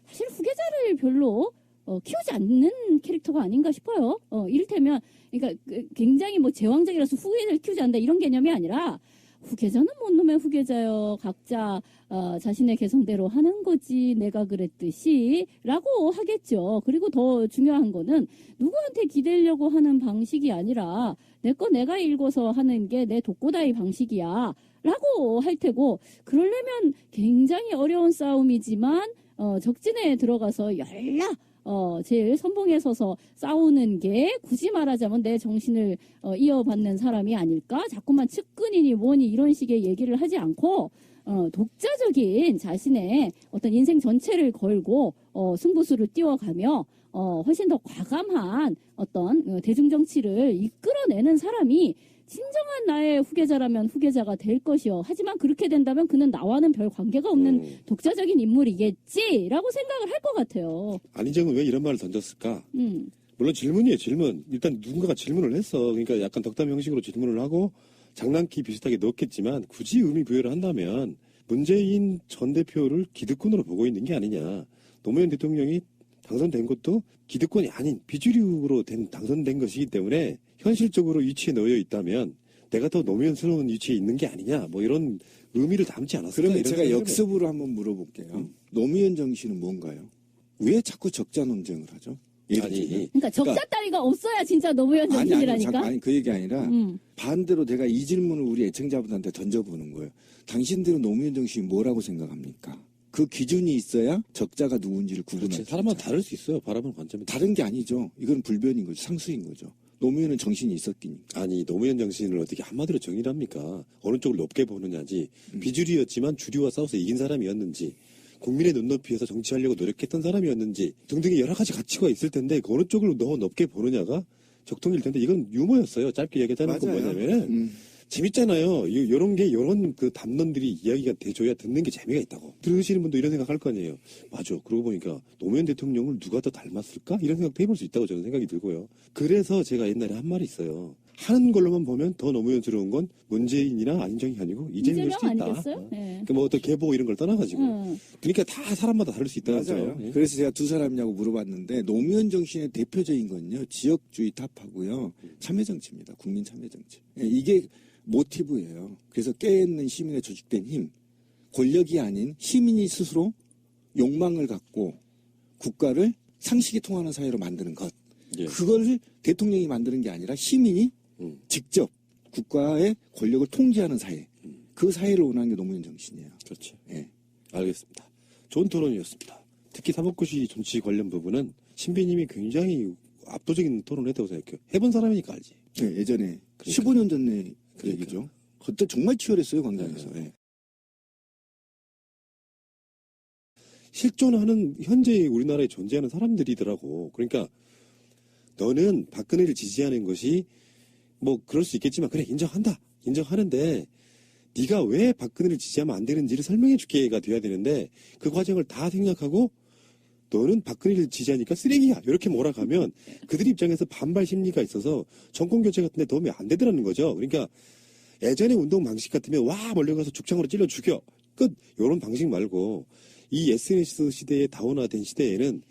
사실 후계자를 별로 키우지 않는 캐릭터가 아닌가 싶어요. 이를테면 그러니까 굉장히 뭐 제왕적이라서 후계자를 키우지 않는다 이런 개념이 아니라 후계자는 뭔 놈의 후계자요. 각자 자신의 개성대로 하는 거지 내가 그랬듯이 라고 하겠죠. 그리고 더 중요한 거는 누구한테 기대려고 하는 방식이 아니라 내 거 내가 읽어서 하는 게 내 독고다이 방식이야 라고 할 테고 그러려면 굉장히 어려운 싸움이지만 적진에 들어가서 열라 제일 선봉에 서서 싸우는 게 굳이 말하자면 내 정신을 이어받는 사람이 아닐까? 자꾸만 측근이니 뭐니 이런 식의 얘기를 하지 않고 독자적인 자신의 어떤 인생 전체를 걸고 승부수를 띄워가며 훨씬 더 과감한 어떤 대중정치를 이끌어내는 사람이 진정한 나의 후계자라면 후계자가 될 것이요. 하지만 그렇게 된다면 그는 나와는 별 관계가 없는 독자적인 인물이겠지라고 생각을 할 것 같아요. 안희정은 왜 이런 말을 던졌을까? 물론 질문이에요, 질문. 일단 누군가가 질문을 했어. 그러니까 약간 덕담 형식으로 질문을 하고 장난기 비슷하게 넣었겠지만 굳이 의미 부여를 한다면 문재인 전 대표를 기득권으로 보고 있는 게 아니냐. 노무현 대통령이 당선된 것도 기득권이 아닌 비주류로 당선된 것이기 때문에 현실적으로 위치에 놓여 있다면 내가 더 노무현스러운 위치에 있는 게 아니냐. 뭐 이런 의미를 담지 않았을까. 그러면 이런 제가 생각을 역습으로 한번 물어볼게요. 노무현 정신은 뭔가요? 왜 자꾸 적자 논쟁을 하죠? 예를 들면. 아니, 그러니까 적자 따위가 없어야 진짜 노무현 정신이라니까. 아니 그 얘기 아니라 반대로 내가 이 질문을 우리 애청자분한테 던져보는 거예요. 당신들은 노무현 정신이 뭐라고 생각합니까? 그 기준이 있어야 적자가 누군지를 구분할 수 그렇지. 사람마다 있잖아요. 다를 수 있어요. 바라보는 관점이. 다른 게 아니죠. 이건 불변인 거죠. 상수인 거죠. 노무현은 정신이 있었기니까. 아니, 노무현 정신을 어떻게 한마디로 정의를 합니까? 어느 쪽을 높게 보느냐지. 비주류였지만 주류와 싸워서 이긴 사람이었는지, 국민의 눈높이에서 정치하려고 노력했던 사람이었는지 등등의 여러 가지 가치가 있을 텐데 그 어느 쪽을 더 높게 보느냐가 적통일 텐데 이건 유머였어요. 짧게 얘기하자는 건 맞아요. 뭐냐면 재밌잖아요. 요런 그 담론들이 이야기가 돼줘야 듣는 게 재미가 있다고. 들으시는 분도 이런 생각 할 거 아니에요. 맞아. 그러고 보니까 노무현 대통령을 누가 더 닮았을까? 이런 생각도 해볼 수 있다고 저는 생각이 들고요. 그래서 제가 옛날에 한 말이 있어요. 하는 걸로만 보면 더 노무현스러운 건 문재인이나 안희정이 아니고 이재명일 수도 있다. 아니겠어요? 네. 그러니까 뭐 어떤 계보 이런 걸 떠나가지고. 그러니까 다 사람마다 다를 수 있다는 맞아요. 거죠. 예. 그래서 제가 두 사람이냐고 물어봤는데 노무현 정신의 대표적인 건요. 지역주의 타파고요. 참여정치입니다. 국민 참여정치. 예, 이게 모티브예요. 그래서 깨있는 시민의 조직된 힘. 권력이 아닌 시민이 스스로 욕망을 갖고 국가를 상식이 통하는 사회로 만드는 것. 예. 그걸 대통령이 만드는 게 아니라 시민이 직접 국가의 권력을 통제하는 사회. 그 사회를 원하는 게 노무현 정신이에요. 그렇죠. 예. 알겠습니다. 좋은 토론이었습니다. 특히 사법고시 정치 관련 부분은 신비님이 굉장히 압도적인 토론을 했다고 생각해요. 해본 사람이니까 알지. 네, 예전에 그러니까. 15년 전에 그 그러니까. 얘기죠. 그때 정말 치열했어요, 광장에서. 예. 실존하는 현재 우리나라에 존재하는 사람들이더라고. 그러니까 너는 박근혜를 지지하는 것이 뭐 그럴 수 있겠지만 그래 인정한다. 인정하는데 네가 왜 박근혜를 지지하면 안 되는지를 설명해 줄게가 돼야 되는데 그 과정을 다 생략하고 너는 박근혜를 지지하니까 쓰레기야. 이렇게 몰아가면 그들 입장에서 반발 심리가 있어서 정권 교체 같은 데 도움이 안 되더라는 거죠. 그러니까 예전의 운동 방식 같으면 와 몰려가서 죽창으로 찔러 죽여. 끝. 이런 방식 말고 이 SNS 시대에 다원화된 시대에는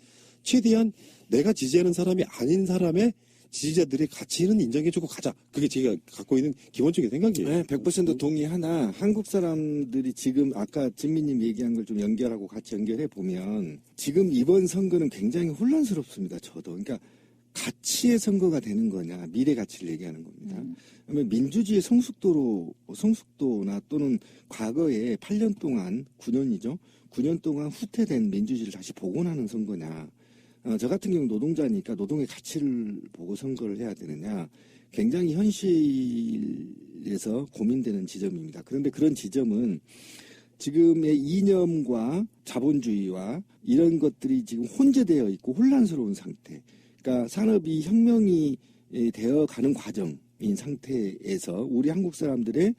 최대한 내가 지지하는 사람이 아닌 사람의 지지자들의 가치는 인정해주고 가자. 그게 제가 갖고 있는 기본적인 생각이에요. 네, 100% 동의하나 한국 사람들이 지금 아까 진미님 얘기한 걸 좀 연결하고 같이 연결해 보면 지금 이번 선거는 굉장히 혼란스럽습니다. 저도. 그러니까 가치의 선거가 되는 거냐 미래 가치를 얘기하는 겁니다. 그러면 민주주의의 성숙도나 또는 과거에 8년 동안 9년이죠. 9년 동안 후퇴된 민주주의를 다시 복원하는 선거냐. 저 같은 경우 노동자니까 노동의 가치를 보고 선거를 해야 되느냐. 굉장히 현실에서 고민되는 지점입니다. 그런데 그런 지점은 지금의 이념과 자본주의와 이런 것들이 지금 혼재되어 있고 혼란스러운 상태. 그러니까 산업이 혁명이 되어 가는 과정인 상태에서 우리 한국 사람들의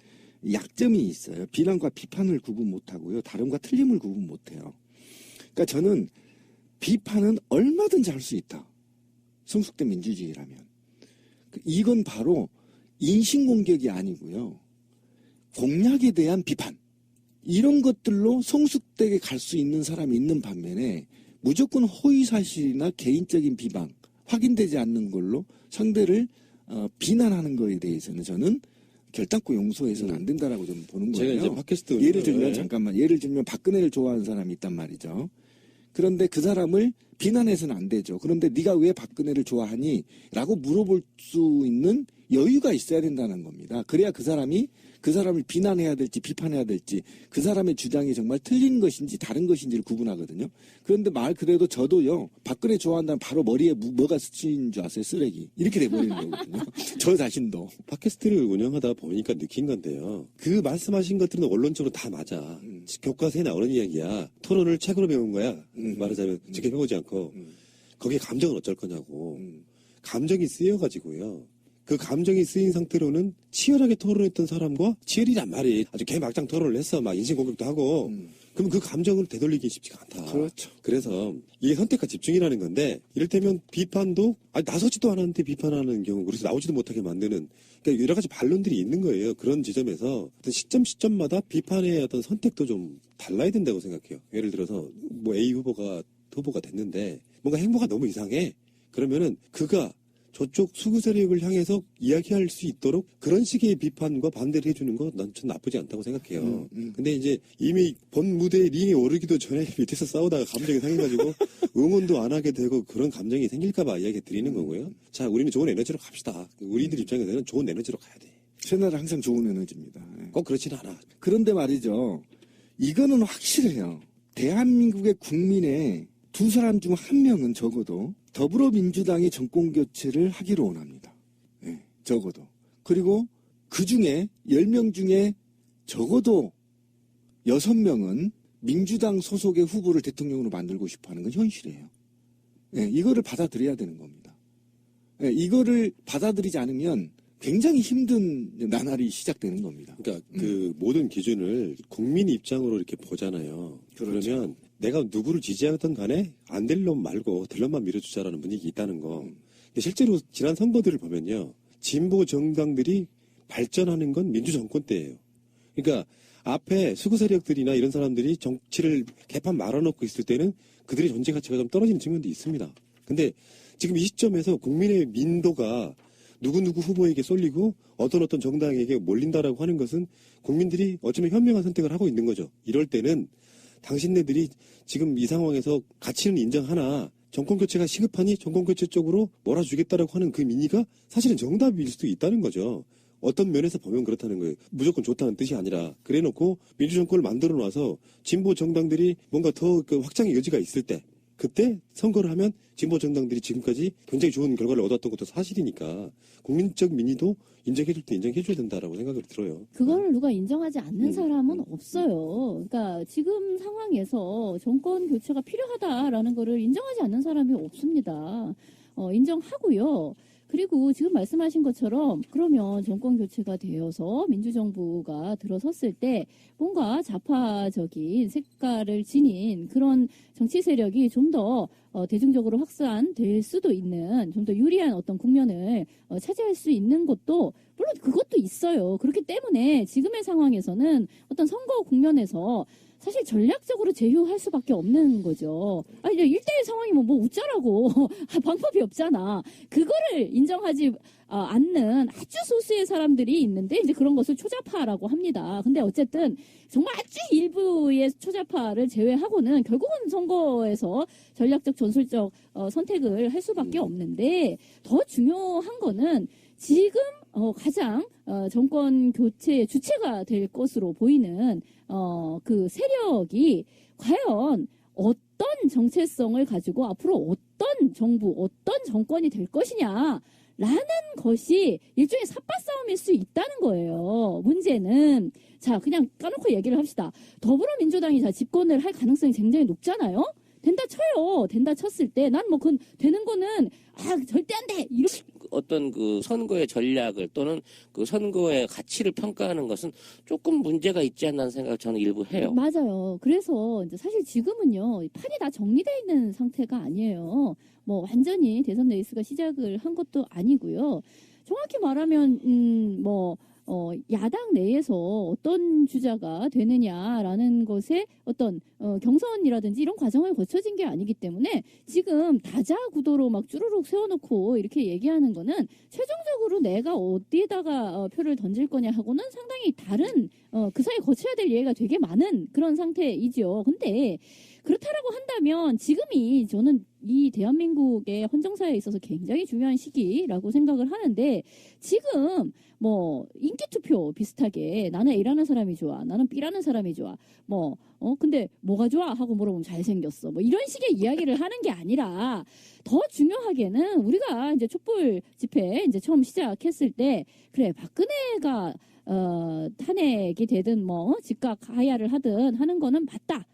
약점이 있어요. 비난과 비판을 구분 못하고요. 다름과 틀림을 구분 못해요. 그러니까 저는 비판은 얼마든지 할 수 있다. 성숙된 민주주의라면. 이건 바로 인신공격이 아니고요. 공약에 대한 비판. 이런 것들로 성숙되게 갈 수 있는 사람이 있는 반면에 무조건 허위사실이나 개인적인 비방, 확인되지 않는 걸로 상대를 비난하는 거에 대해서는 저는 결단코 용서해서는 안 된다라고 좀 보는 거예요. 제가 이제 팟캐스트 예를 들면 박근혜를 좋아하는 사람이 있단 말이죠. 그런데 그 사람을 비난해서는 안 되죠. 그런데 네가 왜 박근혜를 좋아하니? 라고 물어볼 수 있는 여유가 있어야 된다는 겁니다. 그래야 그 사람을 비난해야 될지 비판해야 될지 그 사람의 주장이 정말 틀린 것인지 다른 것인지를 구분하거든요. 그런데 말 그대로 저도요. 박근혜 좋아한다면 바로 머리에 뭐가 스친 줄 아세요? 쓰레기. 이렇게 돼버리는 거거든요. 저 자신도. 팟캐스트를 운영하다 보니까 느낀 건데요. 그 말씀하신 것들은 원론적으로 다 맞아. 교과서에 나오는 이야기야. 토론을 책으로 배운 거야. 말하자면 직접 해보지 않고. 거기에 감정은 어쩔 거냐고. 감정이 쓰여가지고요. 그 감정이 쓰인 상태로는 치열하게 토론했던 사람과 치열이란 말이 아주 개막장 토론을 했어. 막 인신공격도 하고. 그러면 그 감정을 되돌리기 쉽지가 않다. 그렇죠. 그래서 이게 선택과 집중이라는 건데 이를테면 비판도 나서지도 않았는데 비판하는 경우 그래서 나오지도 못하게 만드는 그러니까 여러 가지 반론들이 있는 거예요. 그런 지점에서 어떤 시점마다 비판의 어떤 선택도 좀 달라야 된다고 생각해요. 예를 들어서 뭐 A 후보가 됐는데 뭔가 행보가 너무 이상해. 그러면은 그가 저쪽 수구 세력을 향해서 이야기할 수 있도록 그런 식의 비판과 반대를 해주는 거 난 전 나쁘지 않다고 생각해요. 근데 이제 이미 본 무대 링에 오르기도 전에 밑에서 싸우다가 감정이 상해가지고 응원도 안 하게 되고 그런 감정이 생길까봐 이야기 드리는 거고요. 자, 우리는 좋은 에너지로 갑시다. 우리들 입장에서는 좋은 에너지로 가야 돼. 채널은 항상 좋은 에너지입니다. 예. 꼭 그렇지는 않아. 그런데 말이죠. 이거는 확실해요. 대한민국의 국민의 두 사람 중 한 명은 적어도 더불어민주당이 정권 교체를 하기를 원합니다. 예, 적어도. 그리고 그 중에 10명 중에 적어도 6명은 민주당 소속의 후보를 대통령으로 만들고 싶어 하는 건 현실이에요. 예, 이거를 받아들여야 되는 겁니다. 예, 이거를 받아들이지 않으면 굉장히 힘든 나날이 시작되는 겁니다. 그러니까 그 모든 기준을 국민 입장으로 이렇게 보잖아요. 그렇죠. 그러면 내가 누구를 지지하든 간에 안 될 놈 말고 될 놈만 밀어주자라는 분위기 있다는 거. 근데 실제로 지난 선거들을 보면요. 진보 정당들이 발전하는 건 민주정권 때예요. 그러니까 앞에 수구 세력들이나 이런 사람들이 정치를 개판 말아놓고 있을 때는 그들의 존재 가치가 좀 떨어지는 측면도 있습니다. 근데 지금 이 시점에서 국민의 민도가 누구누구 후보에게 쏠리고 어떤 정당에게 몰린다라고 하는 것은 국민들이 어쩌면 현명한 선택을 하고 있는 거죠. 이럴 때는 당신네들이 지금 이 상황에서 가치는 인정하나 정권교체가 시급하니 정권교체 쪽으로 몰아주겠다라고 하는 그 민의가 사실은 정답일 수도 있다는 거죠. 어떤 면에서 보면 그렇다는 거예요. 무조건 좋다는 뜻이 아니라 그래놓고 민주정권을 만들어 놔서 진보 정당들이 뭔가 더 그 확장의 여지가 있을 때 그때 선거를 하면 진보 정당들이 지금까지 굉장히 좋은 결과를 얻었던 것도 사실이니까 국민적 민의도 인정해줄 때 인정해줘야 된다라고 생각이 들어요. 그거를 누가 인정하지 않는 사람은 없어요. 그러니까 지금 상황에서 정권 교체가 필요하다라는 거를 인정하지 않는 사람이 없습니다. 인정하고요. 그리고 지금 말씀하신 것처럼 그러면 정권 교체가 되어서 민주정부가 들어섰을 때 뭔가 좌파적인 색깔을 지닌 그런 정치 세력이 좀 더 대중적으로 확산될 수도 있는 좀 더 유리한 어떤 국면을 차지할 수 있는 것도 물론 그것도 있어요. 그렇기 때문에 지금의 상황에서는 어떤 선거 국면에서 사실 전략적으로 제휴할 수밖에 없는 거죠. 아니, 1대1 상황이면 뭐 웃자라고. 방법이 없잖아. 그거를 인정하지 않는 아주 소수의 사람들이 있는데, 이제 그런 것을 초자파라고 합니다. 근데 어쨌든, 정말 아주 일부의 초자파를 제외하고는 결국은 선거에서 전략적, 전술적 선택을 할 수밖에 없는데, 더 중요한 거는 지금 가장 정권 교체의 주체가 될 것으로 보이는 그 세력이 과연 어떤 정체성을 가지고 앞으로 어떤 정부, 어떤 정권이 될 것이냐라는 것이 일종의 삿바싸움일 수 있다는 거예요. 문제는 자 그냥 까놓고 얘기를 합시다. 더불어민주당이 자 집권을 할 가능성이 굉장히 높잖아요. 된다 쳐요. 된다 쳤을 때 난 뭐 그건 되는 거는 절대 안 돼. 이렇게 어떤 그 선거의 전략을 또는 그 선거의 가치를 평가하는 것은 조금 문제가 있지 않나 생각을 저는 일부 해요. 맞아요. 그래서 이제 사실 지금은요 판이 다 정리되어 있는 상태가 아니에요. 뭐 완전히 대선 레이스가 시작을 한 것도 아니고요. 정확히 말하면 야당 내에서 어떤 주자가 되느냐라는 것에 어떤 경선이라든지 이런 과정을 거쳐진 게 아니기 때문에 지금 다자 구도로 막 쭈루룩 세워놓고 이렇게 얘기하는 거는 최종적으로 내가 어디에다가 표를 던질 거냐 하고는 상당히 다른 그 사이에 거쳐야 될 예가 되게 많은 그런 상태이죠. 근데 그렇다라고 한다면 지금이 저는 이 대한민국의 헌정사에 있어서 굉장히 중요한 시기라고 생각을 하는데 지금 뭐 인기투표 비슷하게 나는 A라는 사람이 좋아 나는 B라는 사람이 좋아 근데 뭐가 좋아 하고 물어보면 잘생겼어 뭐 이런 식의 이야기를 하는 게 아니라 더 중요하게는 우리가 이제 촛불 집회 이제 처음 시작했을 때 그래 박근혜가 탄핵이 되든 뭐 즉각 하야를 하든 하는 거는 맞다.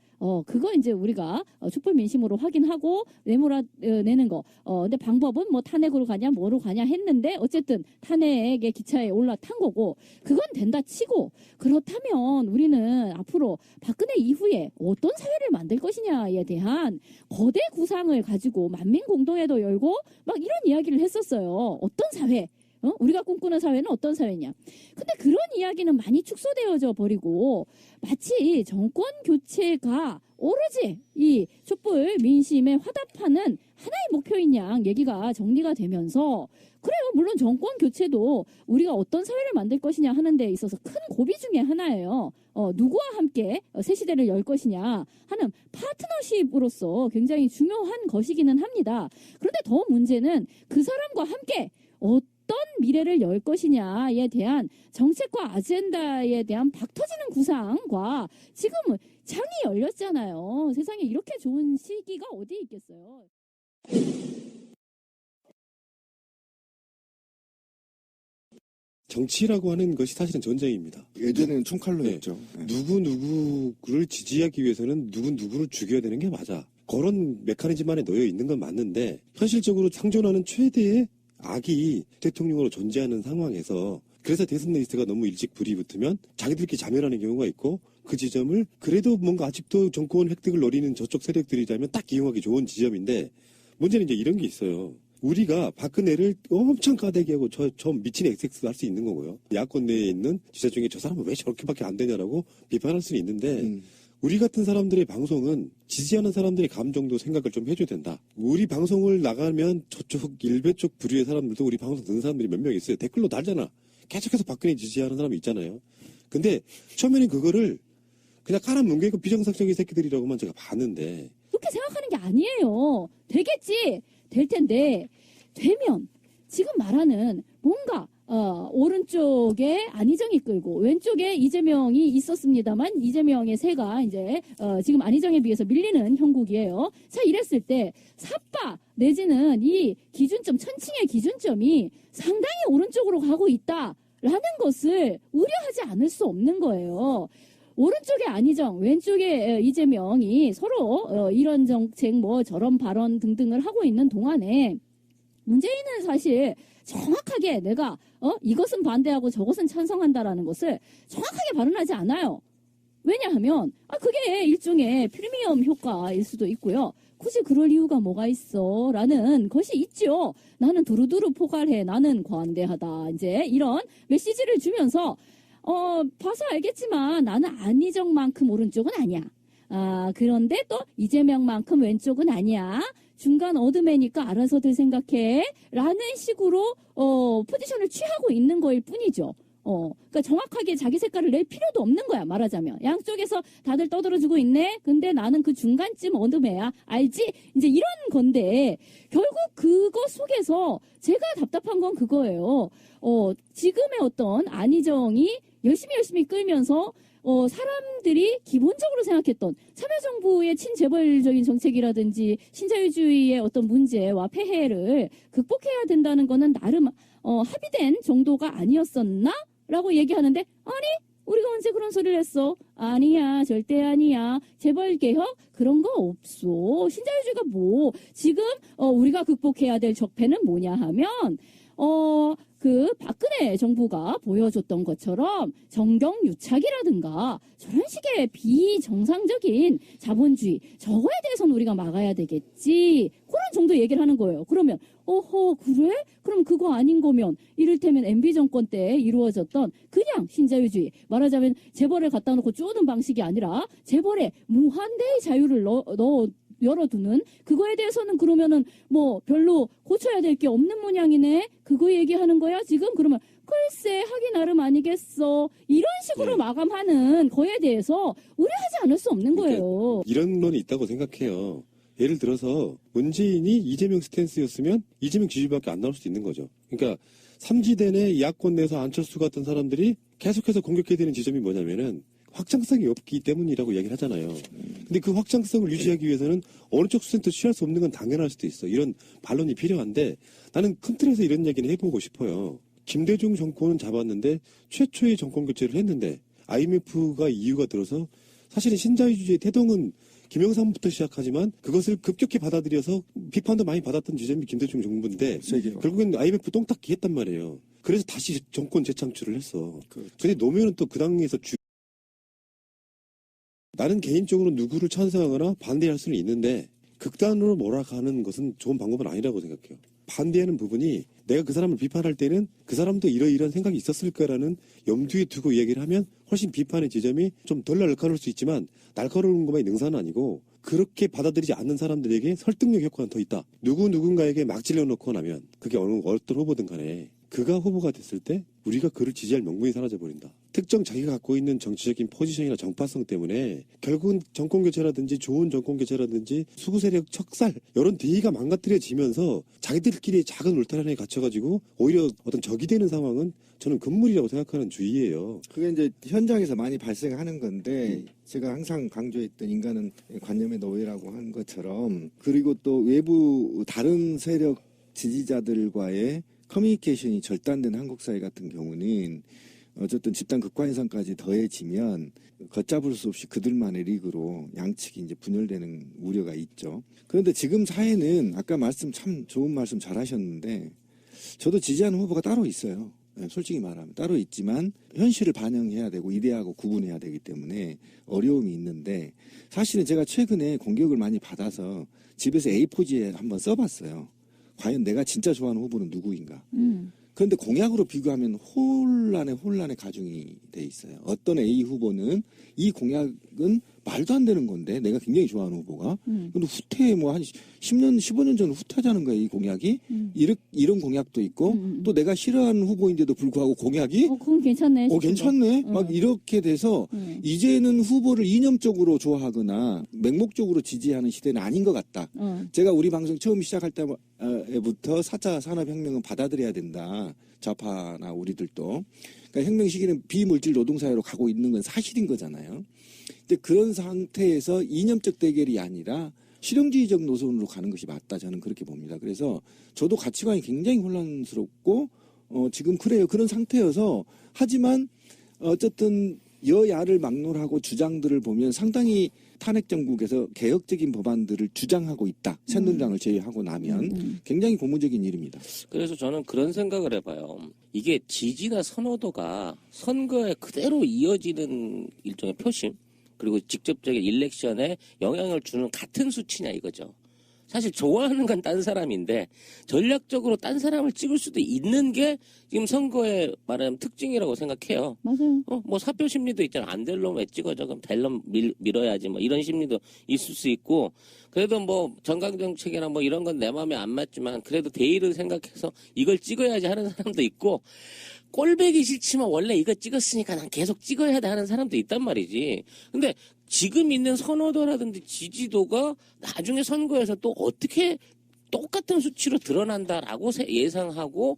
그거 이제 우리가 촛불 민심으로 확인하고 내는 거. 근데 방법은 뭐 탄핵으로 가냐 뭐로 가냐 했는데 어쨌든 탄핵의 기차에 올라탄 거고 그건 된다 치고 그렇다면 우리는 앞으로 박근혜 이후에 어떤 사회를 만들 것이냐에 대한 거대 구상을 가지고 만민공동회도 열고 막 이런 이야기를 했었어요. 어떤 사회? 우리가 꿈꾸는 사회는 어떤 사회냐. 근데 그런 이야기는 많이 축소되어져 버리고 마치 정권 교체가 오로지 이 촛불 민심에 화답하는 하나의 목표인 양 얘기가 정리가 되면서 그래요. 물론 정권 교체도 우리가 어떤 사회를 만들 것이냐 하는 데 있어서 큰 고비 중에 하나예요. 누구와 함께 새 시대를 열 것이냐 하는 파트너십으로서 굉장히 중요한 것이기는 합니다. 그런데 더 문제는 그 사람과 함께 어떤 미래를 열 것이냐에 대한 정책과 아젠다에 대한 박터지는 구상과 지금 창이 열렸잖아요. 세상에 이렇게 좋은 시기가 어디 있겠어요. 정치라고 하는 것이 사실은 전쟁입니다. 예전에는 총칼로 했죠. 네. 누구를 지지하기 위해서는 누구를 죽여야 되는 게 맞아. 그런 메커니즘 안에 놓여 있는 건 맞는데 현실적으로 상존하는 최대의 악이 대통령으로 존재하는 상황에서 그래서 대선 레이스가 너무 일찍 불이 붙으면 자기들끼리 자멸하는 경우가 있고 그 지점을 그래도 뭔가 아직도 정권 획득을 노리는 저쪽 세력들이라면 딱 이용하기 좋은 지점인데 문제는 이제 이런 게 있어요. 우리가 박근혜를 엄청 까대기하고 저 미친 XX 할 수 있는 거고요. 야권 내에 있는 지자 중에 저 사람은 왜 저렇게밖에 안 되냐라고 비판할 수는 있는데 우리 같은 사람들의 방송은 지지하는 사람들의 감정도 생각을 좀 해줘야 된다. 우리 방송을 나가면 저쪽 일베 쪽 부류의 사람들도 우리 방송 듣는 사람들이 몇 명 있어요. 댓글로 달잖아. 계속해서 박근혜 지지하는 사람이 있잖아요. 근데 처음에는 그거를 그냥 깔아뭉개고 비정상적인 새끼들이라고만 제가 봤는데 그렇게 생각하는 게 아니에요. 되겠지. 될 텐데 되면 지금 말하는 뭔가 오른쪽에 안희정이 끌고 왼쪽에 이재명이 있었습니다만 이재명의 세가 이제 지금 안희정에 비해서 밀리는 형국이에요. 자 이랬을 때 삿바 내지는 이 기준점 천칭의 기준점이 상당히 오른쪽으로 가고 있다라는 것을 우려하지 않을 수 없는 거예요. 오른쪽에 안희정, 왼쪽에 이재명이 서로 이런 정책 뭐 저런 발언 등등을 하고 있는 동안에 문재인은 사실 정확하게 내가 이것은 반대하고 저것은 찬성한다라는 것을 정확하게 발언하지 않아요. 왜냐하면 그게 일종의 프리미엄 효과일 수도 있고요. 굳이 그럴 이유가 뭐가 있어? 라는 것이 있죠. 나는 두루두루 포괄해. 나는 관대하다. 이제 이런 메시지를 주면서 봐서 알겠지만 나는 안희정만큼 오른쪽은 아니야. 그런데 또 이재명만큼 왼쪽은 아니야. 중간 어드매니까 알아서들 생각해. 라는 식으로 포지션을 취하고 있는 거일 뿐이죠. 그러니까 정확하게 자기 색깔을 낼 필요도 없는 거야. 말하자면 양쪽에서 다들 떠들어주고 있네. 근데 나는 그 중간쯤 어드매야. 알지? 이제 이런 건데 결국 그거 속에서 제가 답답한 건 그거예요. 지금의 어떤 안희정이 열심히 끌면서 사람들이 기본적으로 생각했던 참여정부의 친재벌적인 정책이라든지 신자유주의의 어떤 문제와 폐해를 극복해야 된다는 거는 나름 합의된 정도가 아니었었나? 라고 얘기하는데 아니 우리가 언제 그런 소리를 했어? 아니야 절대 아니야. 재벌개혁 그런 거 없어. 신자유주의가 뭐 지금 우리가 극복해야 될 적폐는 뭐냐 하면 그 박근혜 정부가 보여줬던 것처럼 정경유착이라든가 저런 식의 비정상적인 자본주의 저거에 대해서는 우리가 막아야 되겠지. 그런 정도 얘기를 하는 거예요. 그러면 그래? 그럼 그거 아닌 거면 이를테면 MB 정권 때 이루어졌던 그냥 신자유주의 말하자면 재벌을 갖다 놓고 쪼는 방식이 아니라 재벌에 무한대의 자유를 열어두는 그거에 대해서는 그러면은 뭐 별로 고쳐야 될 게 없는 모양이네. 그거 얘기하는 거야 지금? 그러면 글쎄 하기 나름 아니겠어. 이런 식으로 마감하는 거에 대해서 우려하지 않을 수 없는 거예요. 이런 론이 있다고 생각해요. 예를 들어서 문재인이 이재명 스탠스였으면 이재명 지지율밖에 안 나올 수도 있는 거죠. 그러니까 삼지대 내 야권 내에서 안철수 같은 사람들이 계속해서 공격해야 되는 지점이 뭐냐면은 확장성이 없기 때문이라고 이야기를 하잖아요. 근데 그 확장성을 유지하기 위해서는 어느 쪽 수센터 취할 수 없는 건 당연할 수도 있어. 이런 반론이 필요한데 나는 큰 틀에서 이런 얘기는 해보고 싶어요. 김대중 정권은 잡았는데 최초의 정권 교체를 했는데 IMF가 이유가 들어서 사실은 신자유주의 태동은 김영삼부터 시작하지만 그것을 급격히 받아들여서 비판도 많이 받았던 지점이 김대중 정부인데 세계로. 결국엔 IMF 똥딱히 했단 말이에요. 그래서 다시 정권 재창출을 했어. 그렇죠. 근데 노무현은 또 그 당에서 나는 개인적으로 누구를 찬성하거나 반대할 수는 있는데 극단으로 몰아가는 것은 좋은 방법은 아니라고 생각해요. 반대하는 부분이 내가 그 사람을 비판할 때는 그 사람도 이러이러한 생각이 있었을 거라는 염두에 두고 이야기를 하면 훨씬 비판의 지점이 좀 덜 날카로울 수 있지만 날카로운 것만이 능사는 아니고 그렇게 받아들이지 않는 사람들에게 설득력 효과는 더 있다. 누군가에게 막 찔러놓고 나면 그게 어떤 후보든 간에 그가 후보가 됐을 때 우리가 그를 지지할 명분이 사라져버린다. 특정 자기가 갖고 있는 정치적인 포지션이나 정파성 때문에 결국은 정권교체라든지 좋은 정권교체라든지 수구세력 척살 이런 대의가 망가뜨려지면서 자기들끼리 작은 울타리에 갇혀가지고 오히려 어떤 적이 되는 상황은 저는 금물이라고 생각하는 주의예요. 그게 이제 현장에서 많이 발생하는 건데 제가 항상 강조했던 인간은 관념의 노예라고 한 것처럼 그리고 또 외부 다른 세력 지지자들과의 커뮤니케이션이 절단된 한국 사회 같은 경우는 어쨌든 집단 극화 현상까지 더해지면 걷잡을 수 없이 그들만의 리그로 양측이 이제 분열되는 우려가 있죠. 그런데 지금 사회는 아까 참 좋은 말씀 잘 하셨는데 저도 지지하는 후보가 따로 있어요. 솔직히 말하면 따로 있지만 현실을 반영해야 되고 이데아하고 구분해야 되기 때문에 어려움이 있는데 사실은 제가 최근에 공격을 많이 받아서 집에서 A4지에 한번 써봤어요. 과연 내가 진짜 좋아하는 후보는 누구인가. 그런데 공약으로 비교하면 혼란의 가중이 돼 있어요. 어떤 A 후보는 이 공약은 말도 안 되는 건데 내가 굉장히 좋아하는 후보가 근데 후퇴 뭐 한 10년 15년 전 후퇴하자는 거예요. 이 공약이 이런 공약도 있고 또 내가 싫어하는 후보인데도 불구하고 공약이 그건 괜찮네. 괜찮네 막 이렇게 돼서 이제는 후보를 이념적으로 좋아하거나 맹목적으로 지지하는 시대는 아닌 것 같다. 제가 우리 방송 처음 시작할 때부터 4차 산업혁명은 받아들여야 된다. 좌파나 우리들도. 그러니까 혁명 시기는 비물질 노동사회로 가고 있는 건 사실인 거잖아요. 근데 그런 상태에서 이념적 대결이 아니라 실용주의적 노선으로 가는 것이 맞다. 저는 그렇게 봅니다. 그래서 저도 가치관이 굉장히 혼란스럽고 지금 그래요. 그런 상태여서 하지만 어쨌든 여야를 막론하고 주장들을 보면 상당히 탄핵 정국에서 개혁적인 법안들을 주장하고 있다. 새누리당을 제외하고 나면 굉장히 고무적인 일입니다. 그래서 저는 그런 생각을 해봐요. 이게 지지나 선호도가 선거에 그대로 이어지는 일종의 표심 그리고 직접적인 일렉션에 영향을 주는 같은 수치냐 이거죠. 사실 좋아하는 건 딴 사람인데 전략적으로 딴 사람을 찍을 수도 있는 게 지금 선거의 말하는 특징이라고 생각해요. 맞아요. 뭐 사표 심리도 있잖아. 안 될 놈 왜 찍어줘? 그럼 될 놈 밀어야지. 뭐 이런 심리도 있을 수 있고. 그래도 뭐 정강정책이나 뭐 이런 건 내 마음에 안 맞지만 그래도 대의를 생각해서 이걸 찍어야지 하는 사람도 있고 꼴배기 싫지만 원래 이거 찍었으니까 난 계속 찍어야 돼 하는 사람도 있단 말이지. 근데 지금 있는 선호도라든지 지지도가 나중에 선거에서 또 어떻게 똑같은 수치로 드러난다라고 예상하고